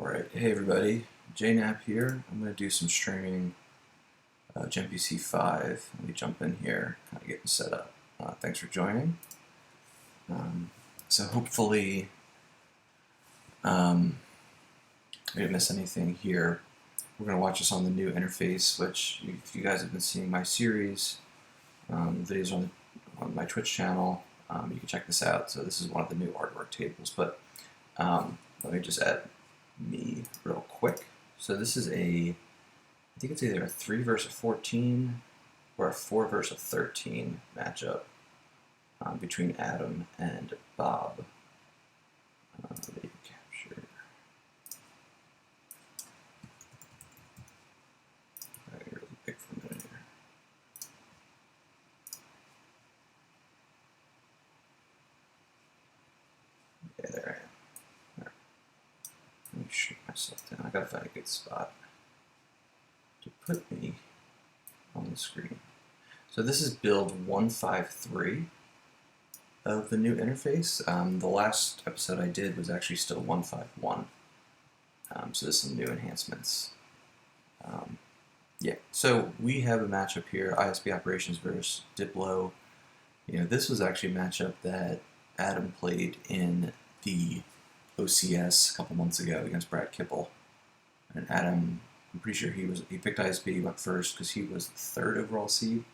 Alright, hey everybody, JNAP here. I'm going to do some streaming GEMPC 5. Let me jump in here, kind of getting set up. Thanks for joining. So hopefully I didn't miss anything here. We're going to watch this on the new interface, which if you guys have been seeing my series, videos on my Twitch channel, you can check this out. So this is one of the new artwork tables, but let me just add me real quick. So this is I think it's either a 3 versus 14 or a 4 versus 13 matchup between Adam and Bob. Capture. I really pick for a minute here. Yeah, there I am. Let me shoot myself down. I gotta find a good spot to put me on the screen. So this is build 153 of the new interface. The last episode I did was actually still 151. So there's some new enhancements. Yeah, so we have a matchup here, ISB operations versus Diplo. This was actually a matchup that Adam played in the OCS a couple months ago against Brad Kipple. And Adam, I'm pretty sure he picked ISB, went first because he was the 3rd overall seed,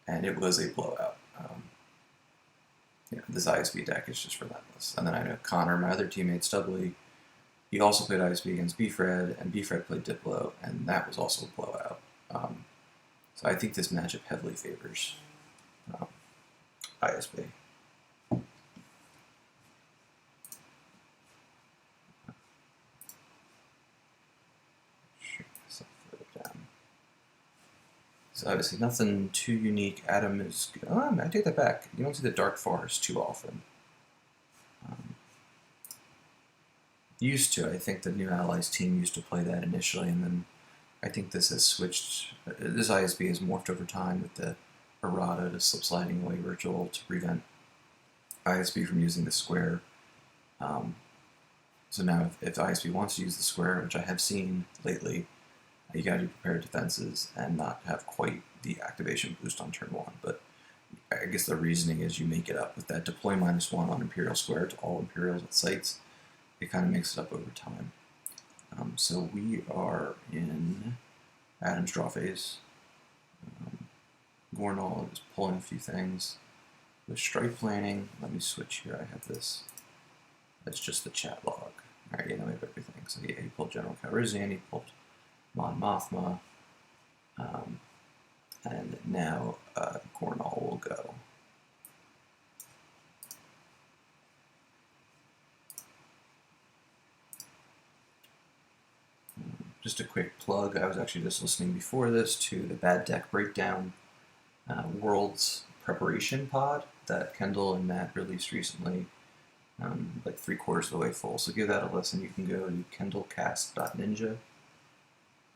and it was a blowout. This ISB deck is just relentless. And then I know Connor, my other teammate Stubbly, he also played ISB against Bfred, and Bfred played Diplo, and that was also a blowout. So I think this matchup heavily favors ISB. So obviously nothing too unique. Adam is... I take that back. You don't see the Dark Forest too often. Used to. I think the New Allies team used to play that initially, and then I think this has switched. This ISB has morphed over time with the errata to slip sliding away virtual to prevent ISB from using the square. So now if ISB wants to use the square, which I have seen lately, you gotta do prepared defenses and not have quite the activation boost on turn 1. But I guess the reasoning is you make it up with that deploy -1 on Imperial Square to all Imperials at sites. It kind of makes it up over time. So we are in Adam's draw phase. Gornall is pulling a few things. With strike planning, let me switch here. I have this. That's just the chat log. Alright, we have everything. So yeah, he pulled General Calrissian, he pulled Mon Mothma, and now Gornall will go. Just a quick plug, I was actually just listening before this to the Bad Deck Breakdown Worlds Preparation Pod that Kendall and Matt released recently, like 3/4 of the way full. So give that a listen. You can go to kendallcast.ninja,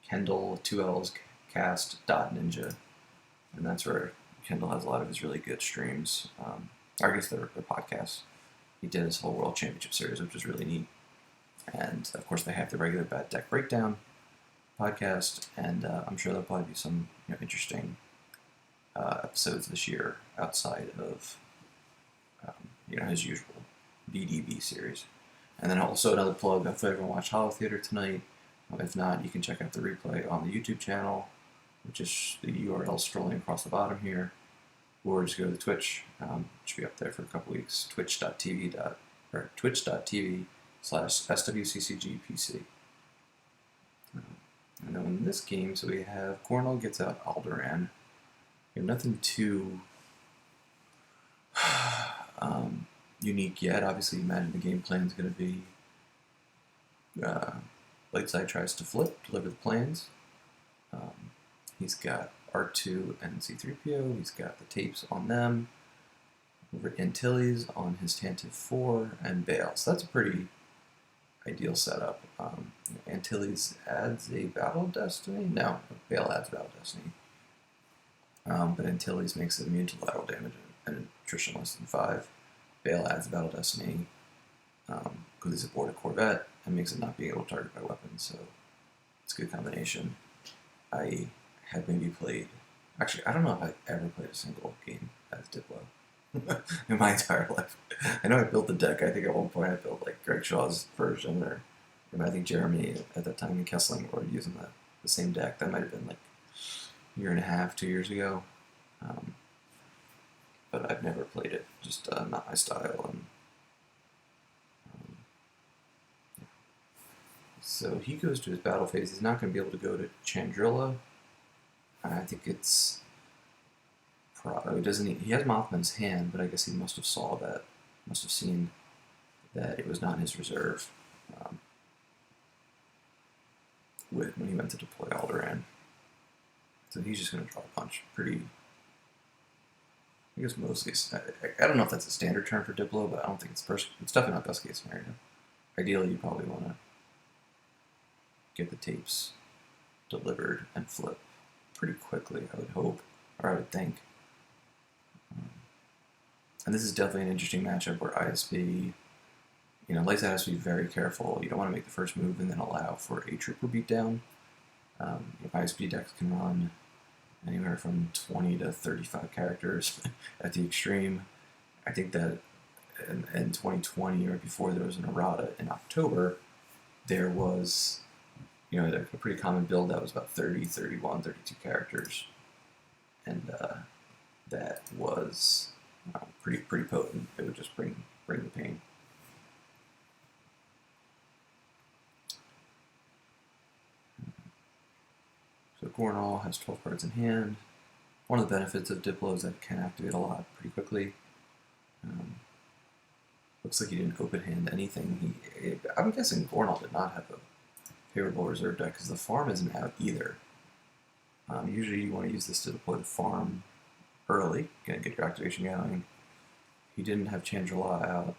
Kendall, 2 L's, cast.ninja, and that's where Kendall has a lot of his really good streams. I guess they're podcasts. He did his whole World Championship series, which is really neat. And of course they have the regular Bad Deck Breakdown podcast, and I'm sure there'll probably be some interesting episodes this year outside of his usual BDB series. And then also another plug, if everyone watched Hollow Theater tonight, if not, you can check out the replay on the YouTube channel, which is the URL scrolling across the bottom here, or just go to Twitch. It should be up there for a couple weeks. twitch.tv/SWCCGPC. And then in this game, so we have Gornall gets out Alderaan. Nothing too unique yet. Obviously, you imagine the game plan is going to be Lightside tries to flip, deliver the plans. He's got R2 and C3PO. He's got the tapes on them. Antilles on his Tantive 4 and Bail. So that's a pretty ideal setup. Antilles adds a Battle of Destiny. No, Bail adds Battle of Destiny. But Antilles makes it immune to lateral damage and attrition less than 5. Bail adds Battle Destiny. because he's aboard a Corvette and makes it not being able to target by weapons, so it's a good combination. I had maybe played, actually, I don't know if I've ever played a single game as Diplo in my entire life. I know I built the deck. I think at one point I built like Greg Shaw's version, or I think Jeremy at that time and Kessling were using the same deck. That might have been like a year and a half, 2 years ago. But I've never played it, just not my style. And so he goes to his battle phase. He's not going to be able to go to Chandrilla. I think it's he doesn't. He has Mothman's hand, but I guess he must have seen that it was not in his reserve when he went to deploy Alderaan. So he's just going to draw a punch. Pretty. I guess mostly. I don't know if that's a standard term for Diplo, but I don't think it's definitely not best case scenario. Ideally, you probably want to get the tapes delivered and flip pretty quickly, I would hope, or I would think. And this is definitely an interesting matchup where ISB, Lights out has to be very careful. You don't want to make the first move and then allow for a trooper beatdown. ISB decks can run anywhere from 20 to 35 characters at the extreme. I think that in 2020, or before there was an errata in October, there was a pretty common build that was about 30, 31, 32 characters. And that was pretty potent. It would just bring the pain. So Gornall has 12 cards in hand. One of the benefits of Diplo is that it can activate a lot pretty quickly. Looks like he didn't open hand anything. I'm guessing Gornall did not have a favorable reserve deck because the farm isn't out either. Usually you want to use this to deploy the farm early, get your activation going. He didn't have Chandrilla out.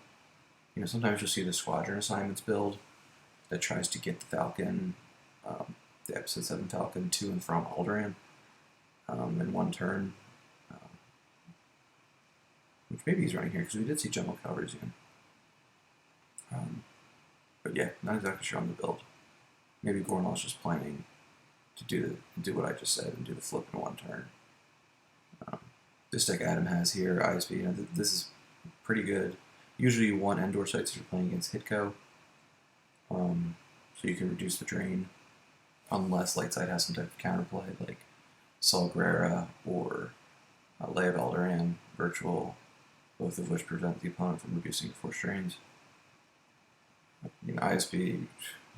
Sometimes you'll see the squadron assignments build that tries to get the Falcon, the Episode 7 Falcon to and from Alderaan in one turn. Which maybe he's running here because we did see General Calrissian. But yeah, not exactly sure on the build. Maybe Gornall's just planning to do what I just said and do the flip in one turn. This deck Adam has here, ISB, this is pretty good. Usually you want Endor sites if you're playing against Hitco, so you can reduce the drain, unless Lightside has some type of counterplay, like Saw Gerrera or Lay of Alderaan, Virtual, both of which prevent the opponent from reducing the force drains. ISB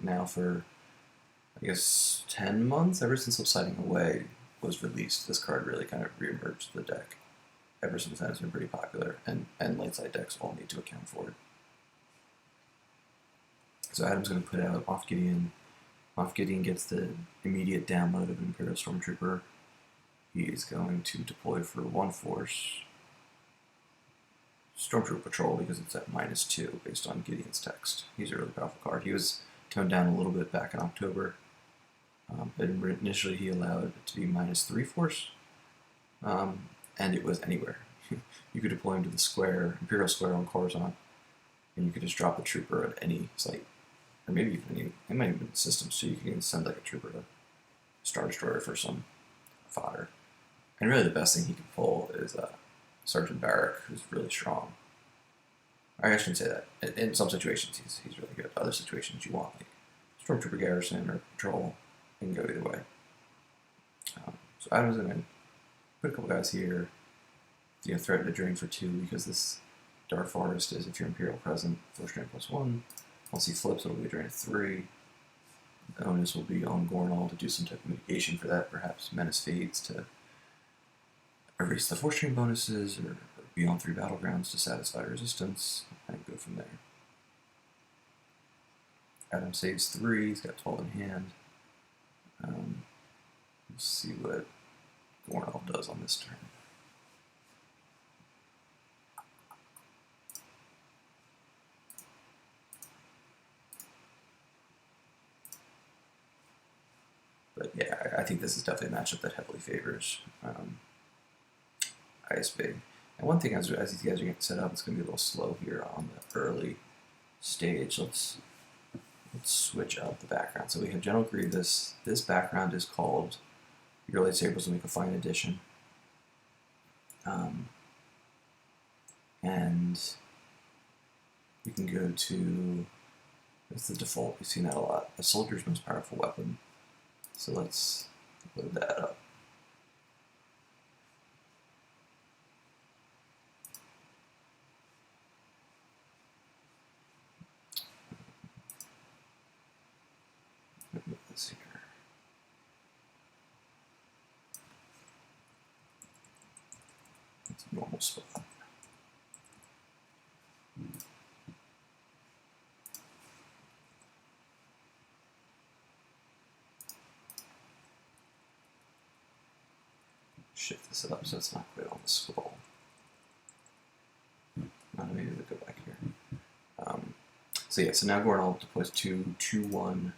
now for, I guess, 10 months, ever since Subsiding Away was released, this card really kind of re-emerged the deck. Ever since then, it's been pretty popular, and light-side decks all need to account for it. So Adam's going to put out Moff Gideon. Moff Gideon gets the immediate download of an Imperial Stormtrooper. He is going to deploy for 1 force Stormtrooper Patrol because it's at -2 based on Gideon's text. He's a really powerful card. He was toned down a little bit back in October. But initially he allowed it to be -3 force, and it was anywhere. You could deploy him to the square, Imperial Square on Coruscant, and you could just drop a trooper at any site, or maybe even it might even be systems, so you can even send like a trooper to Star Destroyer for some fodder. And really the best thing he can pull is Sergeant Barrack, who's really strong. I shouldn't say that. In some situations he's really good. Other situations you want like Stormtrooper Garrison or Patrol. It can go either way. So Adam's going to put a couple guys here. Threaten to drain for 2 because this Dark Forest is, if you're Imperial present, force drain +1. Once he flips, it'll be a drain of 3. The onus will be on Gornall to do some type of mitigation for that, perhaps Menace Fades to erase the force drain bonuses, or be on 3 battlegrounds to satisfy resistance, and go from there. Adam saves 3, he's got 12 in hand. Let's see what Gornall does on this turn. But yeah, I think this is definitely a matchup that heavily favors ISB. And one thing, as these guys are getting set up, it's going to be a little slow here on the early stage, let's switch up the background. So we have General Grievous. This background is called Your Lightsabers Will Make a Fine Addition. And we can go to, that's the default, we've seen that a lot, a soldier's most powerful weapon. So let's load that up. Move this here. It's a normal spot. Shift this up so it's not quite on the scroll. Maybe we'll go back here. So yeah, so now Gornall deploys 2-2-1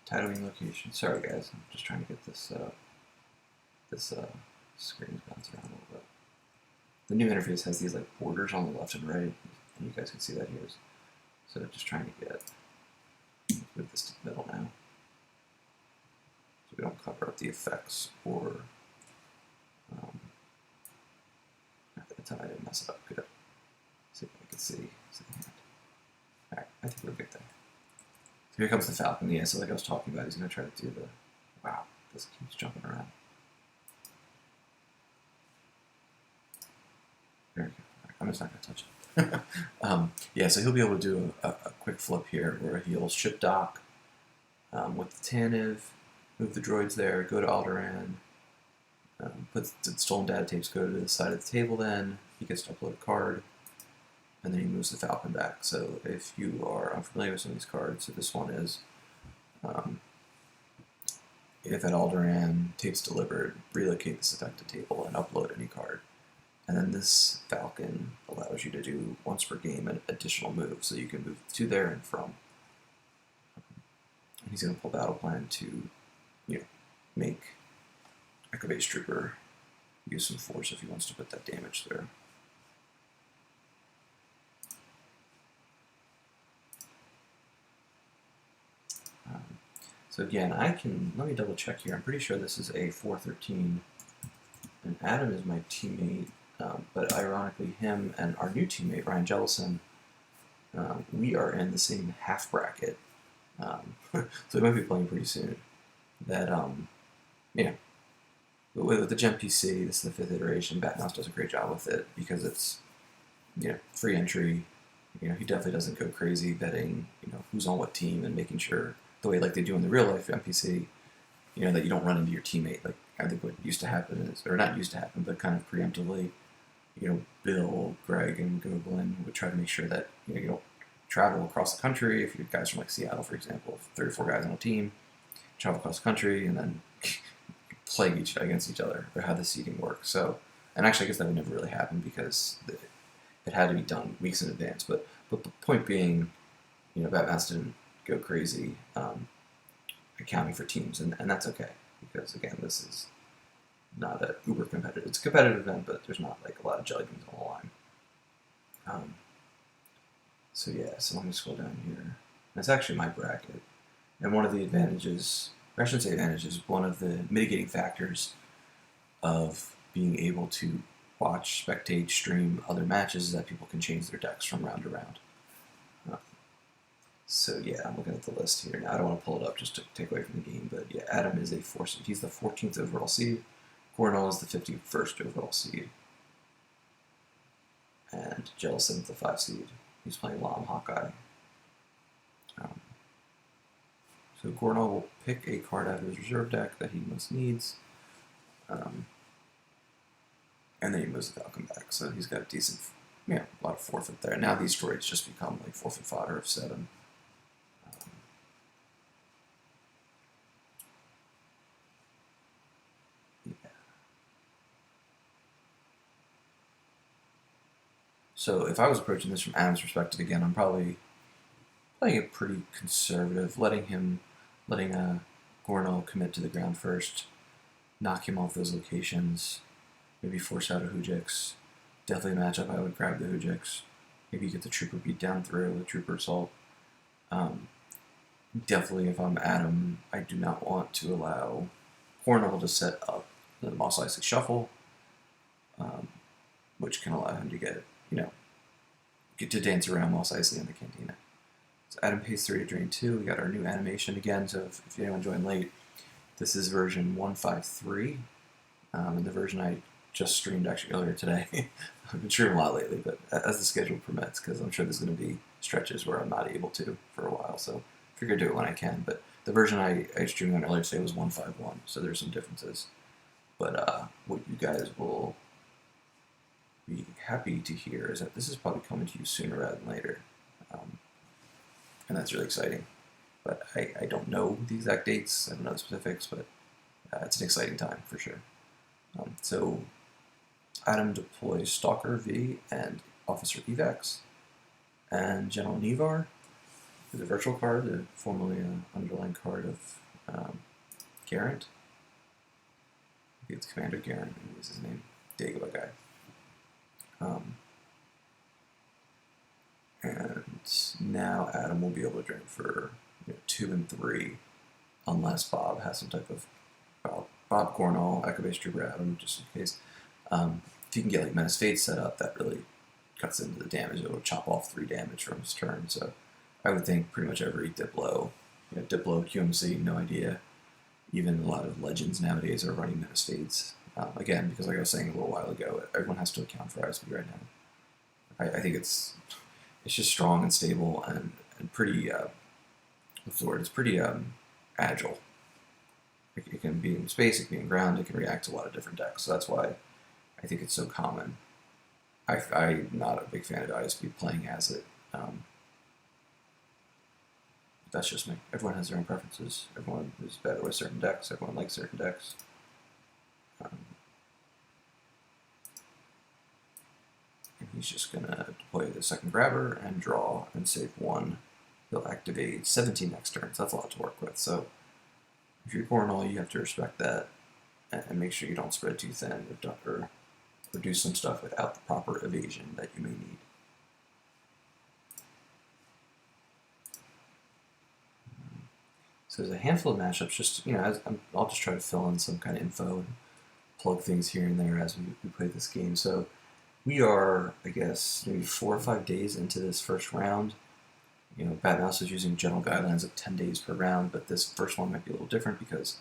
titling location. Sorry guys, I'm just trying to get this screen bounce around a little bit. The new interface has these like borders on the left and right, and you guys can see that here. So just trying to move this to the middle now, so we don't cover up the effects or at the time I didn't mess it up. Good. See if I can see the hand. All right, I think we're good there. So here comes the Falcon. Yeah, so like I was talking about, he's going to try to do the, wow, this keeps jumping around. Very good. Right, I'm just not going to touch it. Yeah, so he'll be able to do a quick flip here where he'll ship dock with the Tanniv, move the droids there, go to Alderaan, put the stolen data tapes, go to the side of the table then, he gets to upload a card, and then he moves the Falcon back. So if you are unfamiliar with some of these cards, so this one is, if at Alderaan, tapes delivered, relocate this affected table and upload any card. And then this Falcon allows you to do, once per game, an additional move, so you can move to there and from. And he's going to pull Battle Plan to, make echobstrpr use some force if he wants to put that damage through. So again, let me double check here. I'm pretty sure this is a 413, and Adam is my teammate, but ironically him and our new teammate, Ryan Jellison, we are in the same half bracket. So we might be playing pretty soon. That, with the GEMPC, this is the 5th iteration, Batmouse does a great job with it because it's, free entry. He definitely doesn't go crazy betting, who's on what team and making sure, the way like they do in the real life NPC, that you don't run into your teammate. Like I think what used to happen is, or not used to happen, but kind of preemptively, Bill, Greg, and Goblin would try to make sure that you don't travel across the country. If you guys from like Seattle, for example, 3 or 4 guys on a team, travel across the country and then play against each other, or how the seeding works. So, and actually, I guess that would never really happen because it had to be done weeks in advance. But the point being, Batmouse didn't go crazy accounting for teams, and that's okay because again, this is not a uber competitive. It's a competitive event, but there's not like a lot of jelly beans on the line. So yeah, so let me scroll down here. That's actually my bracket, and one of the advantages, or I shouldn't say advantages, one of the mitigating factors of being able to watch, spectate, stream other matches is that people can change their decks from round to round. So yeah, I'm looking at the list here now. I don't want to pull it up just to take away from the game, but yeah, Adam is he's the 14th overall seed. Gornall is the 51st overall seed. And Jellison's the 5 seed. He's playing Lam Hawkeye. So Gornall will pick a card out of his reserve deck that he most needs. And then he moves the Falcon back. So he's got a decent, a lot of forfeit there. Now these droids just become like forfeit fodder of 7. So if I was approaching this from Adam's perspective again, I'm probably playing it pretty conservative, letting Gornall commit to the ground first, knock him off those locations, maybe force out a Hoojix. Definitely a matchup I would grab the Hoojix. maybe get the Trooper beat down through, the Trooper assault. Definitely, if I'm Adam, I do not want to allow Gornall to set up the Mos Eisley Shuffle, which can allow him to get to dance around Mos Eisley in the Cantina. So Adam pays 3 to drain 2. We got our new animation again, so if anyone joined late, this is version 153, and the version I just streamed actually earlier today. I've been streaming a lot lately, but as the schedule permits, because I'm sure there's going to be stretches where I'm not able to for a while, so I figure I'd do it when I can. But the version I streamed on earlier today was 151, so there's some differences. But what you guys will be happy to hear is that this is probably coming to you sooner rather than later, and that's really exciting. But I don't know the exact dates, I don't know the specifics, but it's an exciting time for sure. So Adam deploys Stalker V and Officer Evax, and General Nevar is a virtual card, formerly an underlying card of Garant. It's Commander Garant, is his name, Dagobah guy. And now Adam will be able to drain for 2 and 3, unless Bob has some type of Bob Gornall, echobstrpr Adam, just in case. If you can get like Menace Fate set up, that really cuts into the damage. It will chop off 3 damage from his turn. So I would think pretty much every Diplo, Diplo, QMC, no idea. Even a lot of Legends nowadays are running Menace Fates. Again, because like I was saying a little while ago, everyone has to account for ISB right now. I think it's just strong and stable and pretty, what's the word? It's pretty agile. It can be in space, it can be in ground, it can react to a lot of different decks. So that's why I think it's so common. I'm not a big fan of ISB playing as it. That's just me. Everyone has their own preferences. Everyone is better with certain decks. Everyone likes certain decks. And he's just going to deploy the second grabber and draw and save 1. He'll activate 17 next turn, so that's a lot to work with. So if you're Gornall, you have to respect that and make sure you don't spread too thin or do some stuff without the proper evasion that you may need. So there's a handful of matchups. Just I'll just try to fill in some kind of info and plug things here and there as we play this game. So we are, I guess, maybe 4 or 5 days into this first round. Bad Mouse is using general guidelines of 10 days per round, but this first one might be a little different because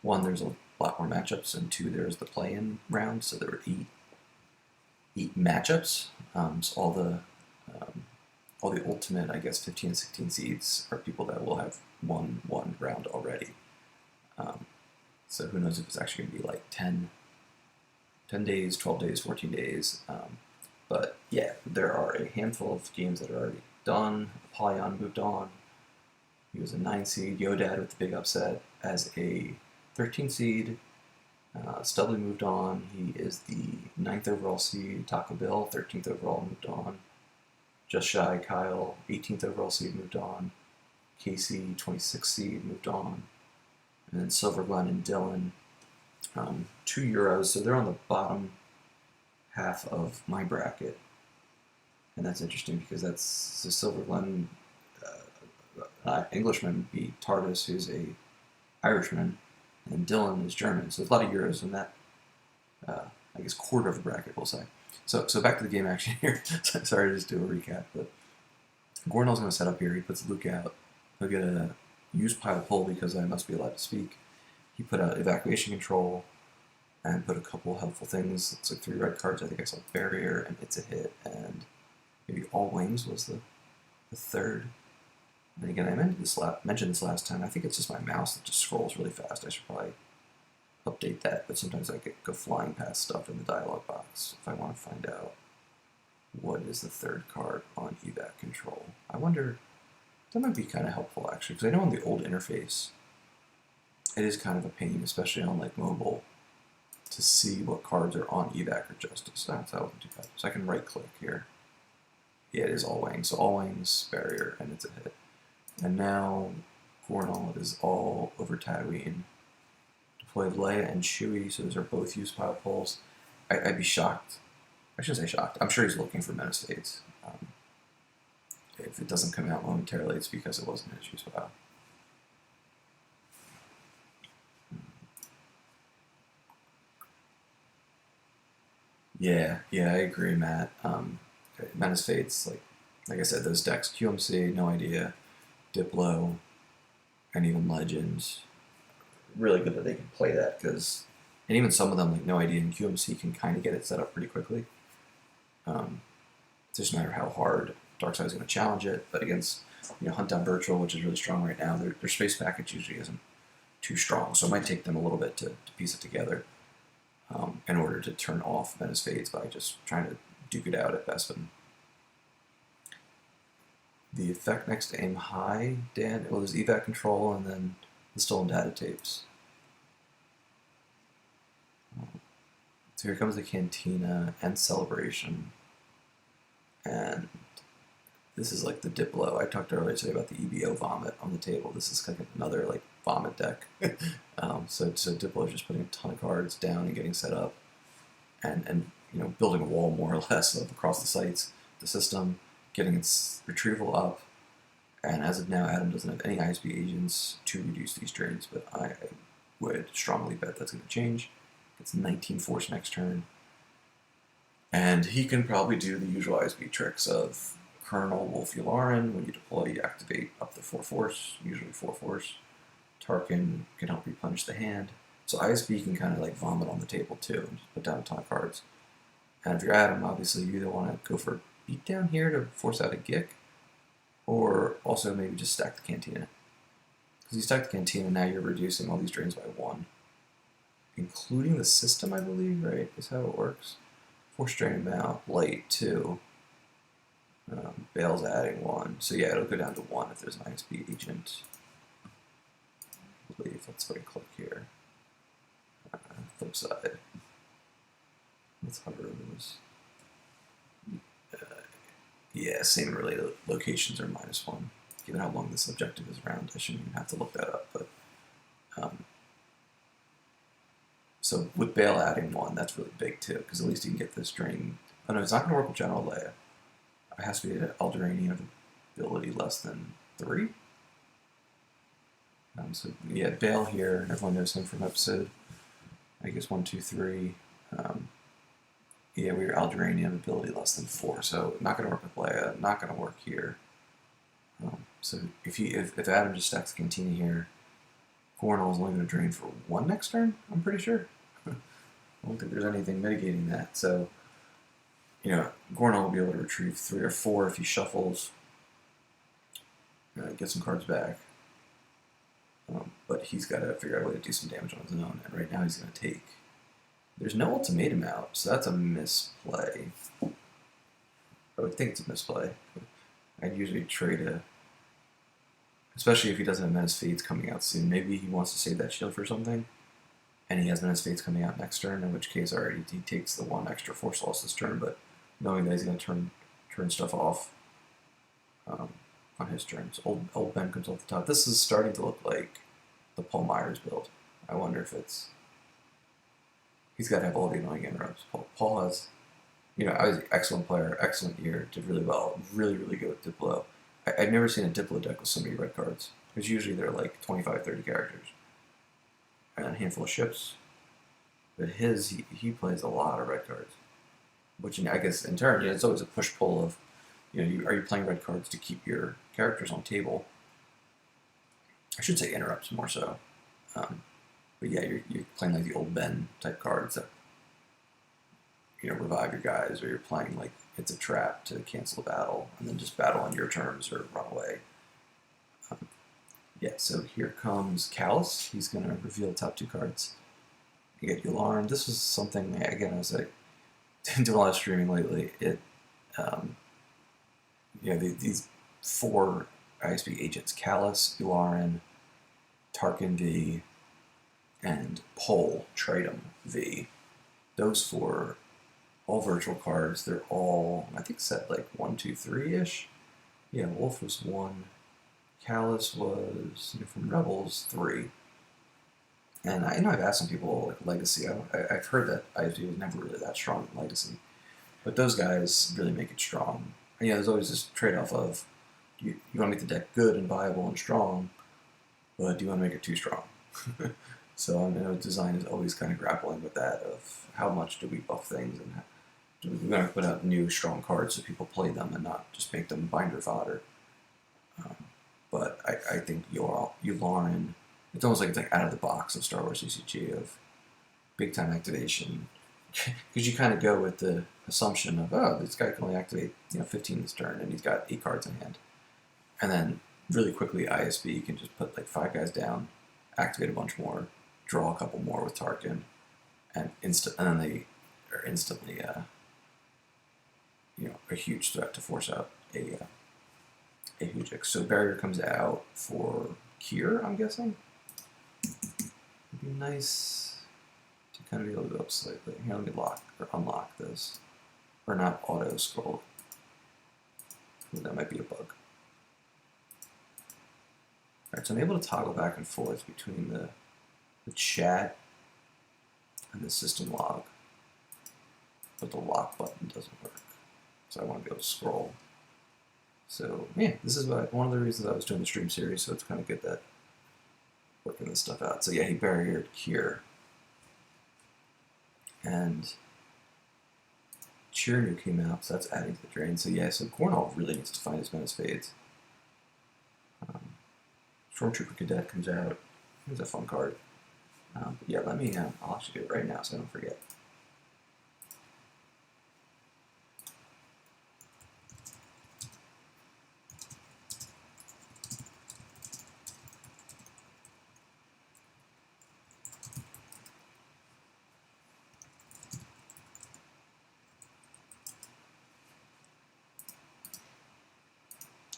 1, there's a lot more matchups, and 2, there's the play-in round. So there were 8 matchups. So all the ultimate, I guess, 15 and 16 seeds are people that will have won one round already. So who knows if it's actually going to be like 10 days, 12 days, 14 days. But yeah, there are a handful of games that are already done. Apollyon moved on. He was a 9 seed. Yodad with the big upset as a 13 seed. Stubley moved on. He is the 9th overall seed. Taco Bill, 13th overall, moved on. Just Shy Kyle, 18th overall seed, moved on. Casey, 26th seed, moved on. And then Silver Glenn and Dylan, 2 euros. So they're on the bottom half of my bracket. And that's interesting because that's the Silver Glen Englishman beat Tardis, who's a Irishman, and Dylan is German. So there's a lot of euros in that, I guess, quarter of the bracket, we'll say. So back to the game action here. Sorry to just do a recap, but Gornall's going to set up here. He puts Luke out. He'll get a use pile pull because I must be allowed to speak. He put out evacuation control and put a couple helpful things. It's like 3 red cards. I think I saw barrier and it's a hit, and maybe all wings was the 3rd. And again, I mentioned this last time. I think it's just my mouse that just scrolls really fast. I should probably update that, but sometimes I go flying past stuff in the dialog box if I want to find out what is the 3rd card on evac control. I wonder, that might be kind of helpful actually, because I know on the old interface it is kind of a pain, especially on like mobile, to see what cards are on evac or justice. That wasn't too bad. So I can right click here. Yeah, it is all wings. So all wings, barrier, and it's a hit. And now Gornall is all over Tatooine. Deployed Leia and Chewie, so those are both use pile pulls. I'd be shocked. I shouldn't say shocked. I'm sure he's looking for Menace Fates. if it doesn't come out momentarily, it's because it wasn't an issue spot. Yeah, I agree, Matt. Menace Fates, like I said, those decks, QMC, no idea, Diplo, and even Legends, really good that they can play that, because, and even some of them, like no idea and QMC can kind of get it set up pretty quickly. It's just a matter of how hard Darkside's going to challenge it, but against, Hunt Down Virtual, which is really strong right now, their space package usually isn't too strong, so it might take them a little bit to piece it together in order to turn off Menace Fades by just trying to duke it out at Bespin. The effect next to aim high, Dan, well, there's evac control and then the stolen data tapes. So here comes the Cantina and Celebration. And this is like the Diplo. I talked earlier today about the EBO vomit on the table. This is kind of another like vomit deck. So Diplo is just putting a ton of cards down and getting set up, and building a wall more or less of across the sites, the system, getting its retrieval up. And as of now, Adam doesn't have any ISB agents to reduce these drains, but I would strongly bet that's going to change. It's 19 force next turn. And he can probably do the usual ISB tricks of Gornall, Wolf, Alderaan. When you deploy, you activate up to 4 force, usually 4 force. Tarkin can help replenish the hand. So ISB can kind of like vomit on the table too, and just put down a ton of cards. And if you're Adam, obviously you either want to go for a beatdown here to force out a Gick, or also maybe just stack the Cantina. Because you stack the Cantina, now you're reducing all these drains by 1. Including the system, I believe, right? Is how it works. Force drain amount, light 2. Bale's adding 1. So yeah, it'll go down to 1 if there's an ISB agent. I believe. Let's go ahead and click here. Flip side. Let's hover over this. Yeah, same related locations are -1. Given how long this objective is around, I shouldn't even have to look that up. But so with Bale adding 1, that's really big too, because at least you can get this drain. Oh no, it's not going to work with General Leia. It has to be an Alderaan ability less than 3. So yeah, Bale here. Everyone knows him from episode, I guess 1, 2, 3. Yeah, we were Alderaan ability less than 4, so not going to work with Leia. Not going to work here. So if Adam just stacks the Cantina here, Gornall is only going to drain for 1 next turn. I'm pretty sure. I don't think there's anything mitigating that. So Gornall will be able to retrieve 3 or 4 if he shuffles. Get some cards back. But he's got to figure out a way to do some damage on his own, and right now he's going to take. There's no ultimatum out, so that's a misplay. I would think it's a misplay. I'd usually trade especially if he doesn't have Menace Fates coming out soon. Maybe he wants to save that shield for something, and he has Menace Fates coming out next turn, in which case already he takes the 1 extra force loss this turn, but knowing that he's going to turn stuff off on his turns. Old Ben comes off the top. This is starting to look like the Paul Myers build. I wonder if it's... He's got to have all the annoying interrupts. Paul has... I was an excellent player, excellent year, did really well, really, really good with Diplo. I've never seen a Diplo deck with so many red cards, because usually they're like 25, 30 characters. And a handful of ships. But he plays a lot of red cards. Which I guess in turn, it's always a push-pull of, are you playing red cards to keep your characters on table? I should say interrupts more so. But yeah, you're playing like the old Ben type cards that, revive your guys, or you're playing like it's a trap to cancel a battle, and then just battle on your terms or run away. Yeah, so here comes Callus. He's going to reveal the top 2 cards. You get Alderaan. This was something, again, I was like, doing a lot of streaming lately. These 4 ISB agents, Callus, Alderaan, Tarkin V, and Pol, Tradum V. Those 4, all virtual cards. They're all, I think, set like 1, 2, 3-ish. Yeah, Wolf was 1. Callus was, from Rebels, 3. And I know I've asked some people, like Legacy. I've heard that ISB was never really that strong in Legacy. But those guys really make it strong. And there's always this trade-off of, you want to make the deck good and viable and strong, but do you want to make it too strong? So I know design is always kind of grappling with that of how much do we buff things and do we want to put out new strong cards so people play them and not just make them binder fodder. But I think Alderaan, it's almost like it's like out of the box of Star Wars CCG of big time activation, because you kind of go with the assumption of, oh, this guy can only activate 15 this turn and he's got 8 cards in hand, and then really quickly ISB can just put like 5 guys down, activate a bunch more, draw a couple more with Tarkin, and then they are instantly a huge threat to force out a Hujix. So barrier comes out for Kier, I'm guessing. It'd be nice to kind of be able to go up slightly. Here, let me lock or unlock this, or not auto scroll. Ooh, that might be a bug. Alright, so I'm able to toggle back and forth between the chat and the system log, but the lock button doesn't work. So I want to be able to scroll. So yeah, this is one of the reasons I was doing the stream series, so it's kind of good that working this stuff out. So yeah, he barriered here. And Cheernu came out, so that's adding to the drain. So yeah, so Gornall really needs to find his Menace Fades. Stormtrooper Cadet comes out. Here's a fun card. But yeah, let me, I'll actually do it right now so I don't forget.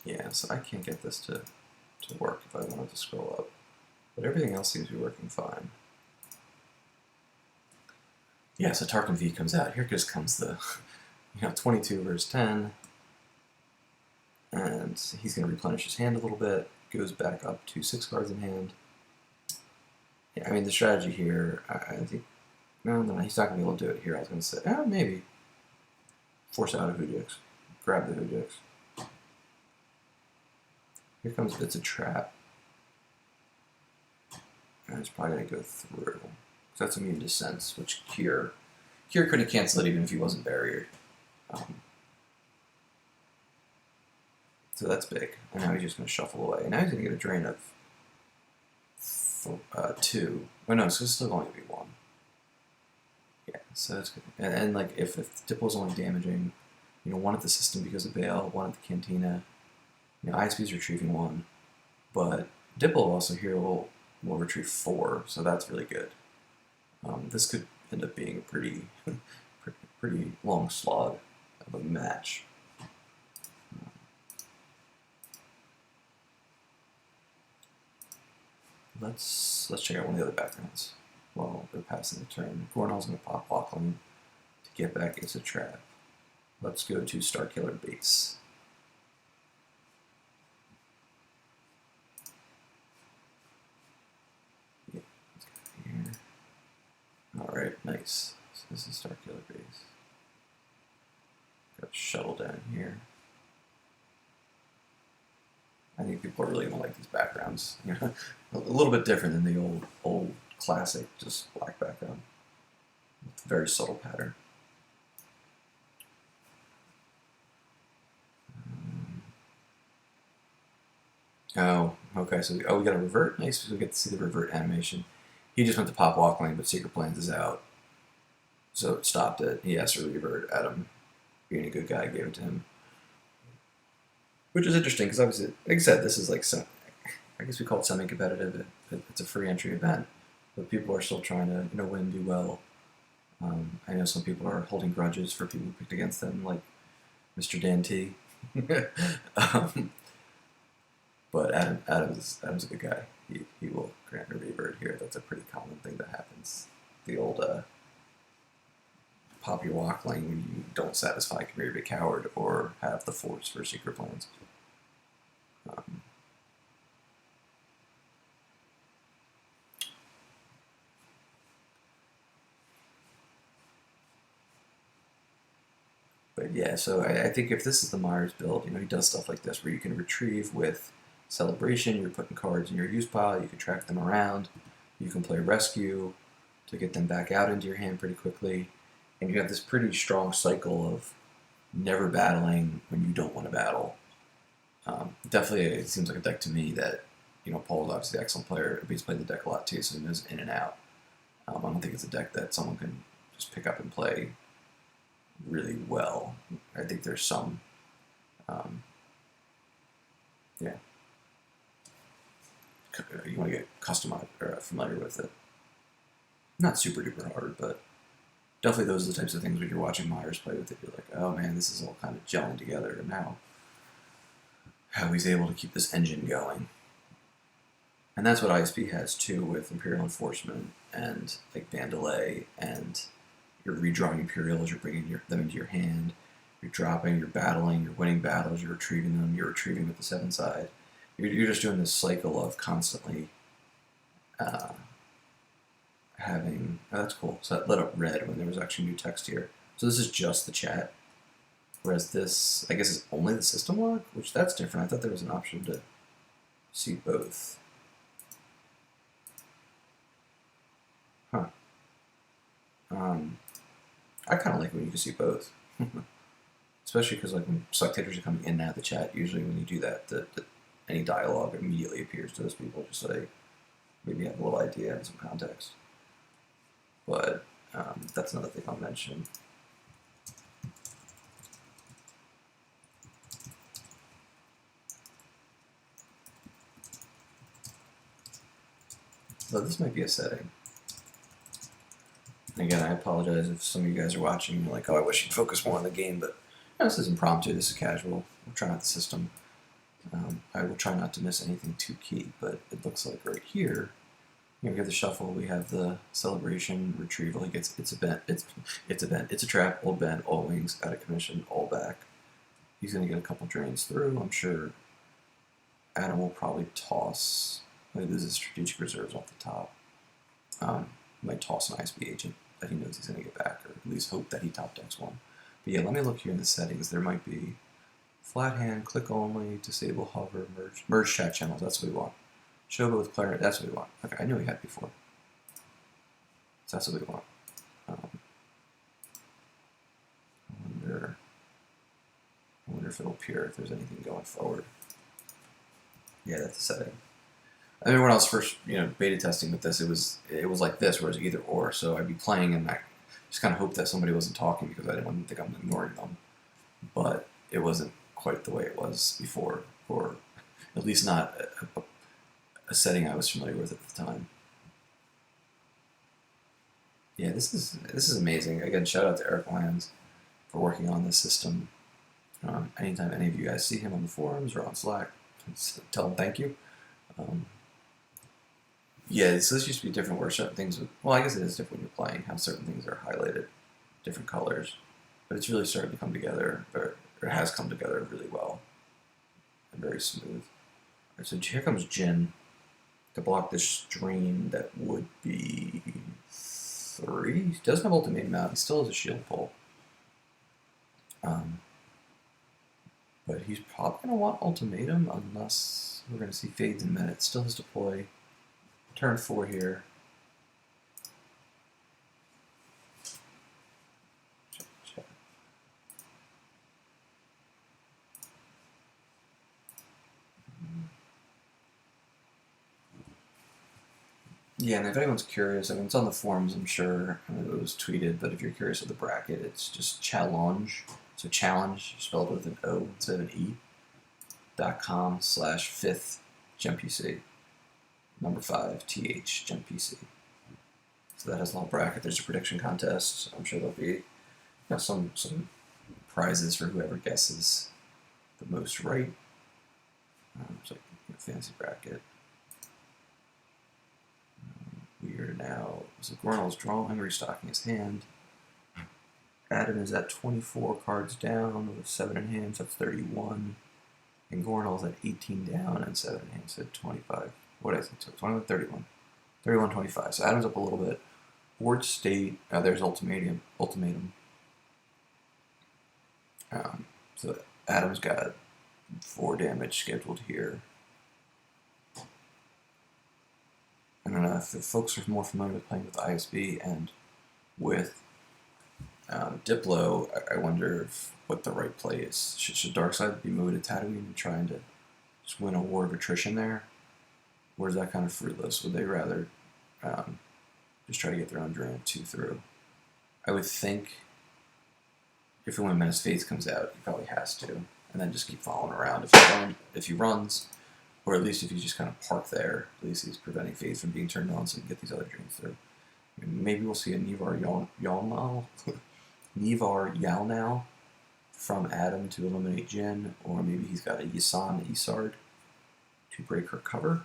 Yeah, so I can't get this to work if I wanted to scroll up. But everything else seems to be working fine. Yeah, so Tarkin V comes out. Here just comes the 22 versus 10. And he's going to replenish his hand a little bit. Goes back up to 6 cards in hand. Yeah, I mean, the strategy here, I think, no, he's not going to be able to do it here. I was going to say, maybe. Force out a Hujix. Grab the Hujix. Here comes Bits of Trap. And it's probably going to go through. Because that's immune to sense, which Kier couldn't cancel it even if he wasn't barriered. So that's big. And now he's just going to shuffle away. And now he's going to get a drain of 2. Oh no, so it's still going to be 1. Yeah, so it's good. And like if Diplo's only damaging, 1 at the system because of Bail, 1 at the Cantina. ISB's retrieving 1, but Diplo also here will retrieve 4, so that's really good. This could end up being a pretty long slog of a match. Let's check out one of the other backgrounds while they're passing the turn. Gornall's going to pop Walkling to get back into trap. Let's go to Starkiller base. Alright, nice. So this is Starkiller base. Got Shuttle down here. I think people are really going to like these backgrounds. A little bit different than the old classic, just black background. Very subtle pattern. Oh, okay, so we got a revert. Nice, so we get to see the revert animation. He just went to pop Walkling, but Secret Plans is out. So it stopped it. He asked to revert. Adam, being a good guy, gave it to him. Which is interesting, because obviously, like I said, this is like, I guess we call it semi-competitive. It's a free entry event, but people are still trying to win, do well. I know some people are holding grudges for people who picked against them, like Mr. Dan T. But Adam's a good guy. He will grant a revert here. That's a pretty common thing that happens. The old pop your Walkling when you don't satisfy Career to Coward or have the Force for Secret Plans. But yeah, so I think if this is the Myers build, he does stuff like this where you can retrieve with Celebration, you're putting cards in your use pile, you can track them around, you can play Rescue to get them back out into your hand pretty quickly, and you have this pretty strong cycle of never battling when you don't want to battle. Definitely, it seems like a deck to me that, Paul's obviously an excellent player, but he's played the deck a lot too, so he knows in and out. I don't think it's a deck that someone can just pick up and play really well. I think there's some, yeah, you want to get customized or familiar with it. Not super duper hard, but definitely those are the types of things when you're watching Myers play with it, you're like, oh man, this is all kind of gelling together, and now how he's able to keep this engine going. And that's what ISB has too with Imperial Enforcement and like Vandalay, and you're redrawing Imperials, you're bringing them into your hand, you're dropping, you're battling, you're winning battles, you're retrieving them, you're retrieving with the 7 side. You're just doing this cycle of constantly having... Oh, that's cool. So that lit up red when there was actually new text here. So this is just the chat. Whereas this, I guess, is only the system log, which that's different. I thought there was an option to see both. Huh. I kind of like when you can see both. Especially because like when spectators are coming in and out of the chat, usually when you do that, any dialogue immediately appears to those people, just so they maybe have a little idea and some context. But that's another thing I'll mention. So this might be a setting. And again, I apologize if some of you guys are watching and you're like, oh, I wish you'd focus more on the game, but this is impromptu, this is casual. We'll try out the system. I will try not to miss anything too key, but it looks like right here, we have the shuffle, we have the celebration, retrieval, he gets it's a bent, it's a trap, old bend, all wings, out of commission, all back. He's going to get a couple drains through. I'm sure Adam will probably toss, this is strategic reserves off the top. He might toss an ISB agent that he knows he's going to get back, or at least hope that he top decks one. But yeah, let me look here in the settings. There might be flat hand, click only, disable hover, merge chat channels, that's what we want. Shobo with clarinet, that's what we want. Okay, I knew we had before. So that's what we want. I wonder if it'll appear if there's anything going forward. Yeah, that's the setting. I mean, when I was first, beta testing with this, it was like this, where it was either or. So I'd be playing, and I just kind of hoped that somebody wasn't talking because I didn't think I'm ignoring them. But it wasn't quite the way it was before, or at least not a setting I was familiar with at the time. Yeah, this is amazing. Again, shout out to Eric Lyons for working on this system. Anytime any of you guys see him on the forums or on Slack, tell him thank you. Yeah, so this used to be different where certain things would, well, I guess it is different when you're playing, how certain things are highlighted, different colors. But it's really starting to come together, or it has come together really well and very smooth. All right, so here comes Jin to block this stream that would be 3. He doesn't have ultimatum out, he still has a shield pull. But he's probably going to want ultimatum unless we're going to see fades in minutes. Still has deploy. Turn 4 here. Check. Yeah, and if anyone's curious, I mean, it's on the forums, I'm sure. I mean, it was tweeted, but if you're curious of the bracket, it's just challenge. So challenge, spelled with an O instead of an E.com/5th GEMPC. Number 5, TH, GEMPC. So that has a little bracket. There's a prediction contest. I'm sure there'll be some prizes for whoever guesses the most right. So fancy bracket. We are now, so Gornall's drawing, restocking his hand. Adam is at 24 cards down with 7 in hand, so that's 31. And Gornall's at 18 down and 7 in hand, so 25. What is it? 21, 31. 31, 25. So Adam's up a little bit. Board state, there's ultimatum. So Adam's got 4 damage scheduled here. I don't know if folks are more familiar with playing with ISB and with Diplo. I wonder what the right play is. Should Darkseid be moving to Tatooine and trying to just win a war of attrition there? Or is that kind of fruitless? Would they rather just try to get their own Drain 2 through? I would think if and when Menace Fates comes out, he probably has to, and then just keep following around if he runs, or at least if you just kind of park there. At least he's preventing Fates from being turned on, so you can get these other Drains through. Maybe we'll see a Nevar Yalnal, Nevar Yalnal from Adam to eliminate Jin, or maybe he's got a Yasan Isard to break her cover.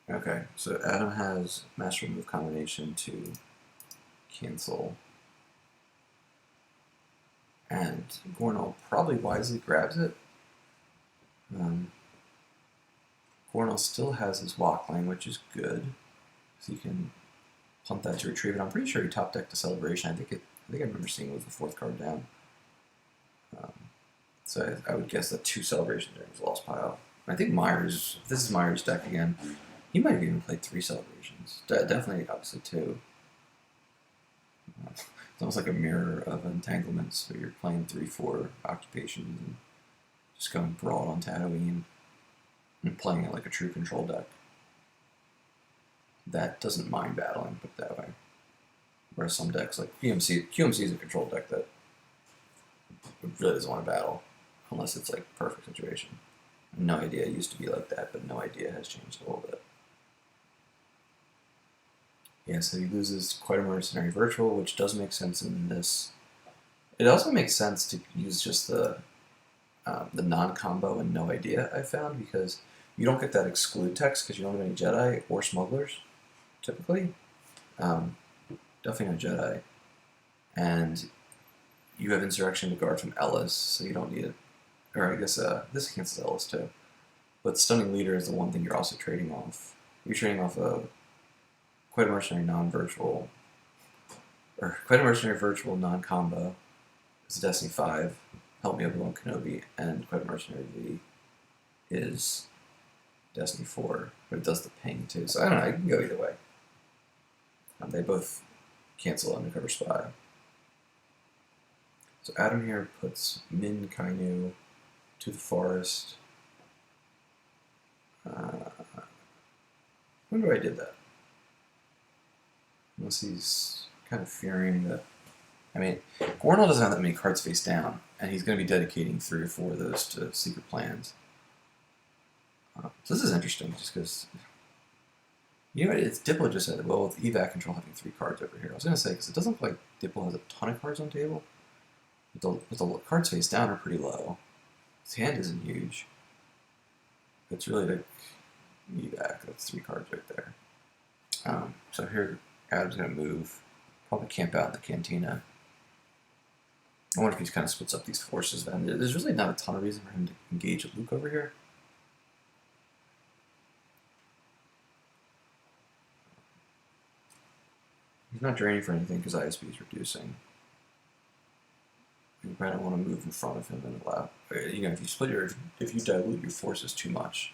Okay, so Adam has Master Move combination to cancel. And Gornall probably wisely grabs it. Gornall still has his walk lane, which is good. So you can punt that to retrieve it. I'm pretty sure he top decked the Celebration. I think I remember seeing it was the 4th card down. So I would guess that 2 Celebrations are in his lost pile. I think Myers, if this is Myers' deck again, he might have even played 3 Celebrations. Definitely, obviously, 2. It's almost like a mirror of entanglements. So you're playing 3-4 occupations and just going broad on Tatooine and playing it like a true control deck. That doesn't mind battling, put it that way. Whereas some decks like QMC is a control deck that really doesn't want to battle unless it's like perfect situation. No Idea used to be like that, but No Idea has changed a little bit. Yeah, so he loses quite a mercenary virtual, which does make sense in this. It also makes sense to use just the non-combo and No Idea, I found, because you don't get that exclude text because you don't have any Jedi or smugglers, typically. Definitely no Jedi. And you have Insurrection to guard from Ellis, so you don't need it. Or I guess this cancels Ellis too. But Stunning Leader is the one thing you're also trading off. You're trading off quite a mercenary non-virtual, or quite a mercenary virtual non-combo. It's Destiny 5, Help Me Obi-Wan Kenobi, and quite a mercenary V is Destiny 4, but it does the ping too. So I don't know, I can go either way. They both cancel Undercover Spy. So Adam here puts Min Kainu to the forest. I wonder why I did that. Unless he's kind of fearing that. I mean, Gornall doesn't have that many cards face down, and he's going to be dedicating 3 or 4 of those to Secret Plans. So this is interesting, just because. You know, it's Diplo just said, well, with evac control having 3 cards over here. I was going to say, because it doesn't look like Diplo has a ton of cards on the table. But the cards face down are pretty low. His hand isn't huge. It's really like evac. That's 3 cards right there. So here, Adam's going to move. Probably camp out in the cantina. I wonder if he kind of splits up these forces then. There's really not a ton of reason for him to engage with Luke over here. He's not draining for anything because ISB is reducing. You probably don't want to move in front of him and allow. You know, if you dilute your forces too much,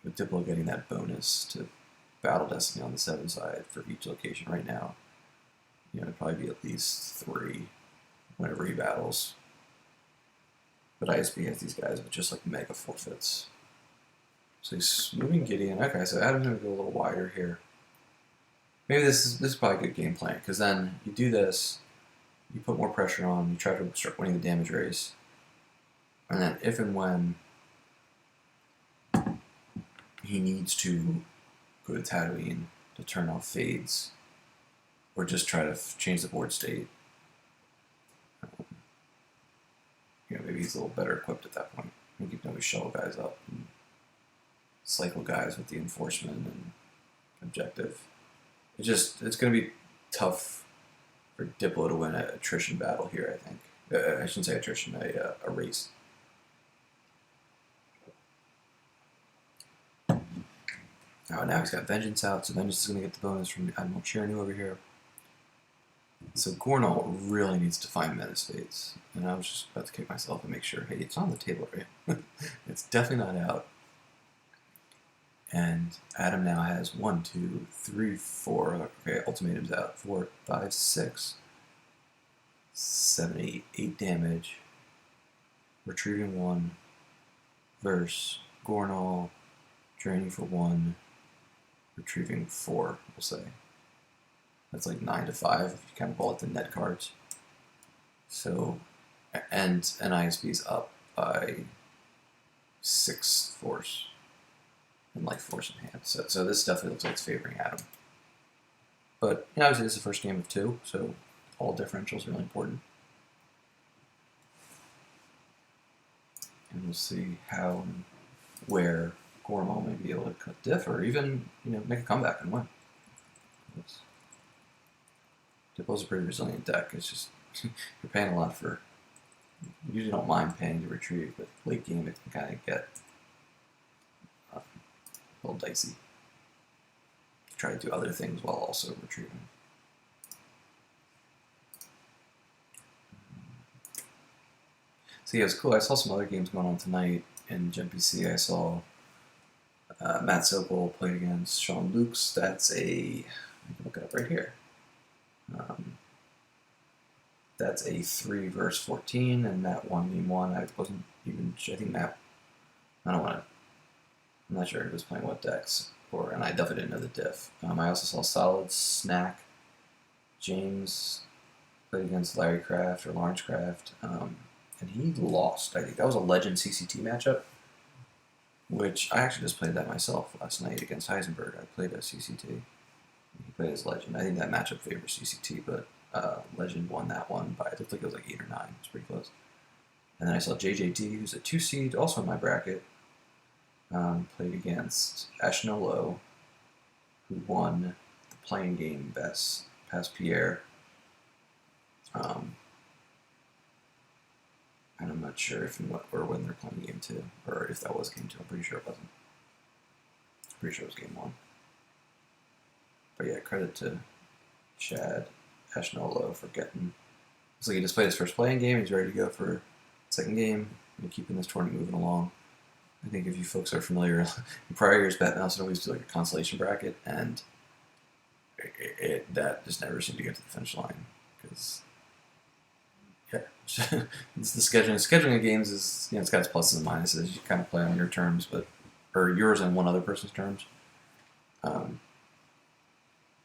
with Diplo getting that bonus to Battle Destiny on the 7 side for each location right now, you know, it'd probably be at least 3 whenever he battles. But ISB has these guys with just like mega forfeits. So he's moving Gideon. Okay, so Adam's going to go a little wider here. Maybe this is probably a good game plan, because then you do this, you put more pressure on, you try to start winning the damage race, and then if and when he needs to go to Tatooine to turn off fades, or just try to change the board state, you know, maybe he's a little better equipped at that point. He can always shuttle guys up and cycle guys with the enforcement and objective. It's going to be tough for Diplo to win an attrition battle here, I think. I shouldn't say attrition, a race. Oh, now he's got Vengeance out, so Vengeance is going to get the bonus from Admiral Chernu over here. So Gornall really needs to find Metastates. And I was just about to kick myself and make sure, hey, it's on the table, right? It's definitely not out. And Adam now has 1, 2, 3, 4. Okay, ultimatum's out. 4, 5, 6, 7, 8. 8 damage. Retrieving 1. Verse Gornall. Draining for 1. Retrieving 4, we'll say. That's like 9 to 5 if you kind of call it the net cards. So, and ISB's up by 6 force. And like force in hand. So this definitely looks like it's favoring Adam. But you know, obviously this is the first game of 2, so all differentials are really important. And we'll see how and where Gornall may be able to cut diff or even, you know, make a comeback and win. Diplo's a pretty resilient deck. It's just you're paying a lot for. You usually don't mind paying to retrieve, but late game it can kind of get a little dicey. Try to do other things while also retrieving. So yeah, it's cool. I saw some other games going on tonight in GEMPC. I saw Matt Sokol play against Sean Lukes. That's a, I can look it up right here. That's a 3 versus 14, and Matt 1v1. I wasn't even, I think Matt, I don't want to, I'm not sure who was playing what decks, and I definitely didn't know the diff. I also saw Solid Snack James played against Larry Kraft or Lawrence Kraft, and he lost. I think that was a Legend CCT matchup, which I actually just played that myself last night against Heisenberg. I played a CCT. He played as Legend. I think that matchup favors CCT, but Legend won that one by, it looked like it was like 8 or 9. It was pretty close. And then I saw JJD, who's a 2 seed, also in my bracket, played against Ashnolo, who won the playing game past Pierre. And I'm not sure if and what or when they're playing game 2, or if that was game 2. I'm pretty sure it wasn't. I'm pretty sure it was game 1. But yeah, credit to Chad Ashnolo for getting. Looks like he just played his first playing game. He's ready to go for second game. And keeping this tournament moving along. I think if you folks are familiar, in prior years, Bat Mouse would always do like a consolation bracket, and that just never seemed to get to the finish line because. Yeah, it's the scheduling of games is, you know, it's got its pluses and minuses. You kind of play on your terms, or yours and one other person's terms.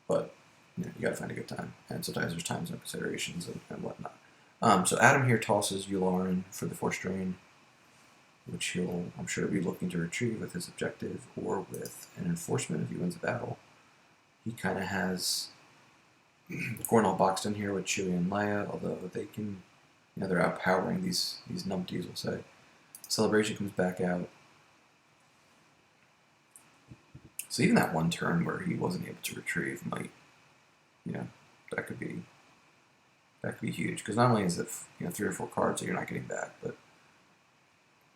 But you know, you got to find a good time, and sometimes there's time zone considerations and whatnot. So Adam here tosses Alderaan for the force drain, which he'll, I'm sure, be looking to retrieve with his objective or with an enforcement if he wins the battle. He kind of has Gornall boxed in here with Chewie and Leia, although they can. You know, they're outpowering these numpties, we'll say. Celebration comes back out. So even that one turn where he wasn't able to retrieve might, you know, that could be huge. Because not only is it, you know, 3 or 4 cards that you're not getting back, but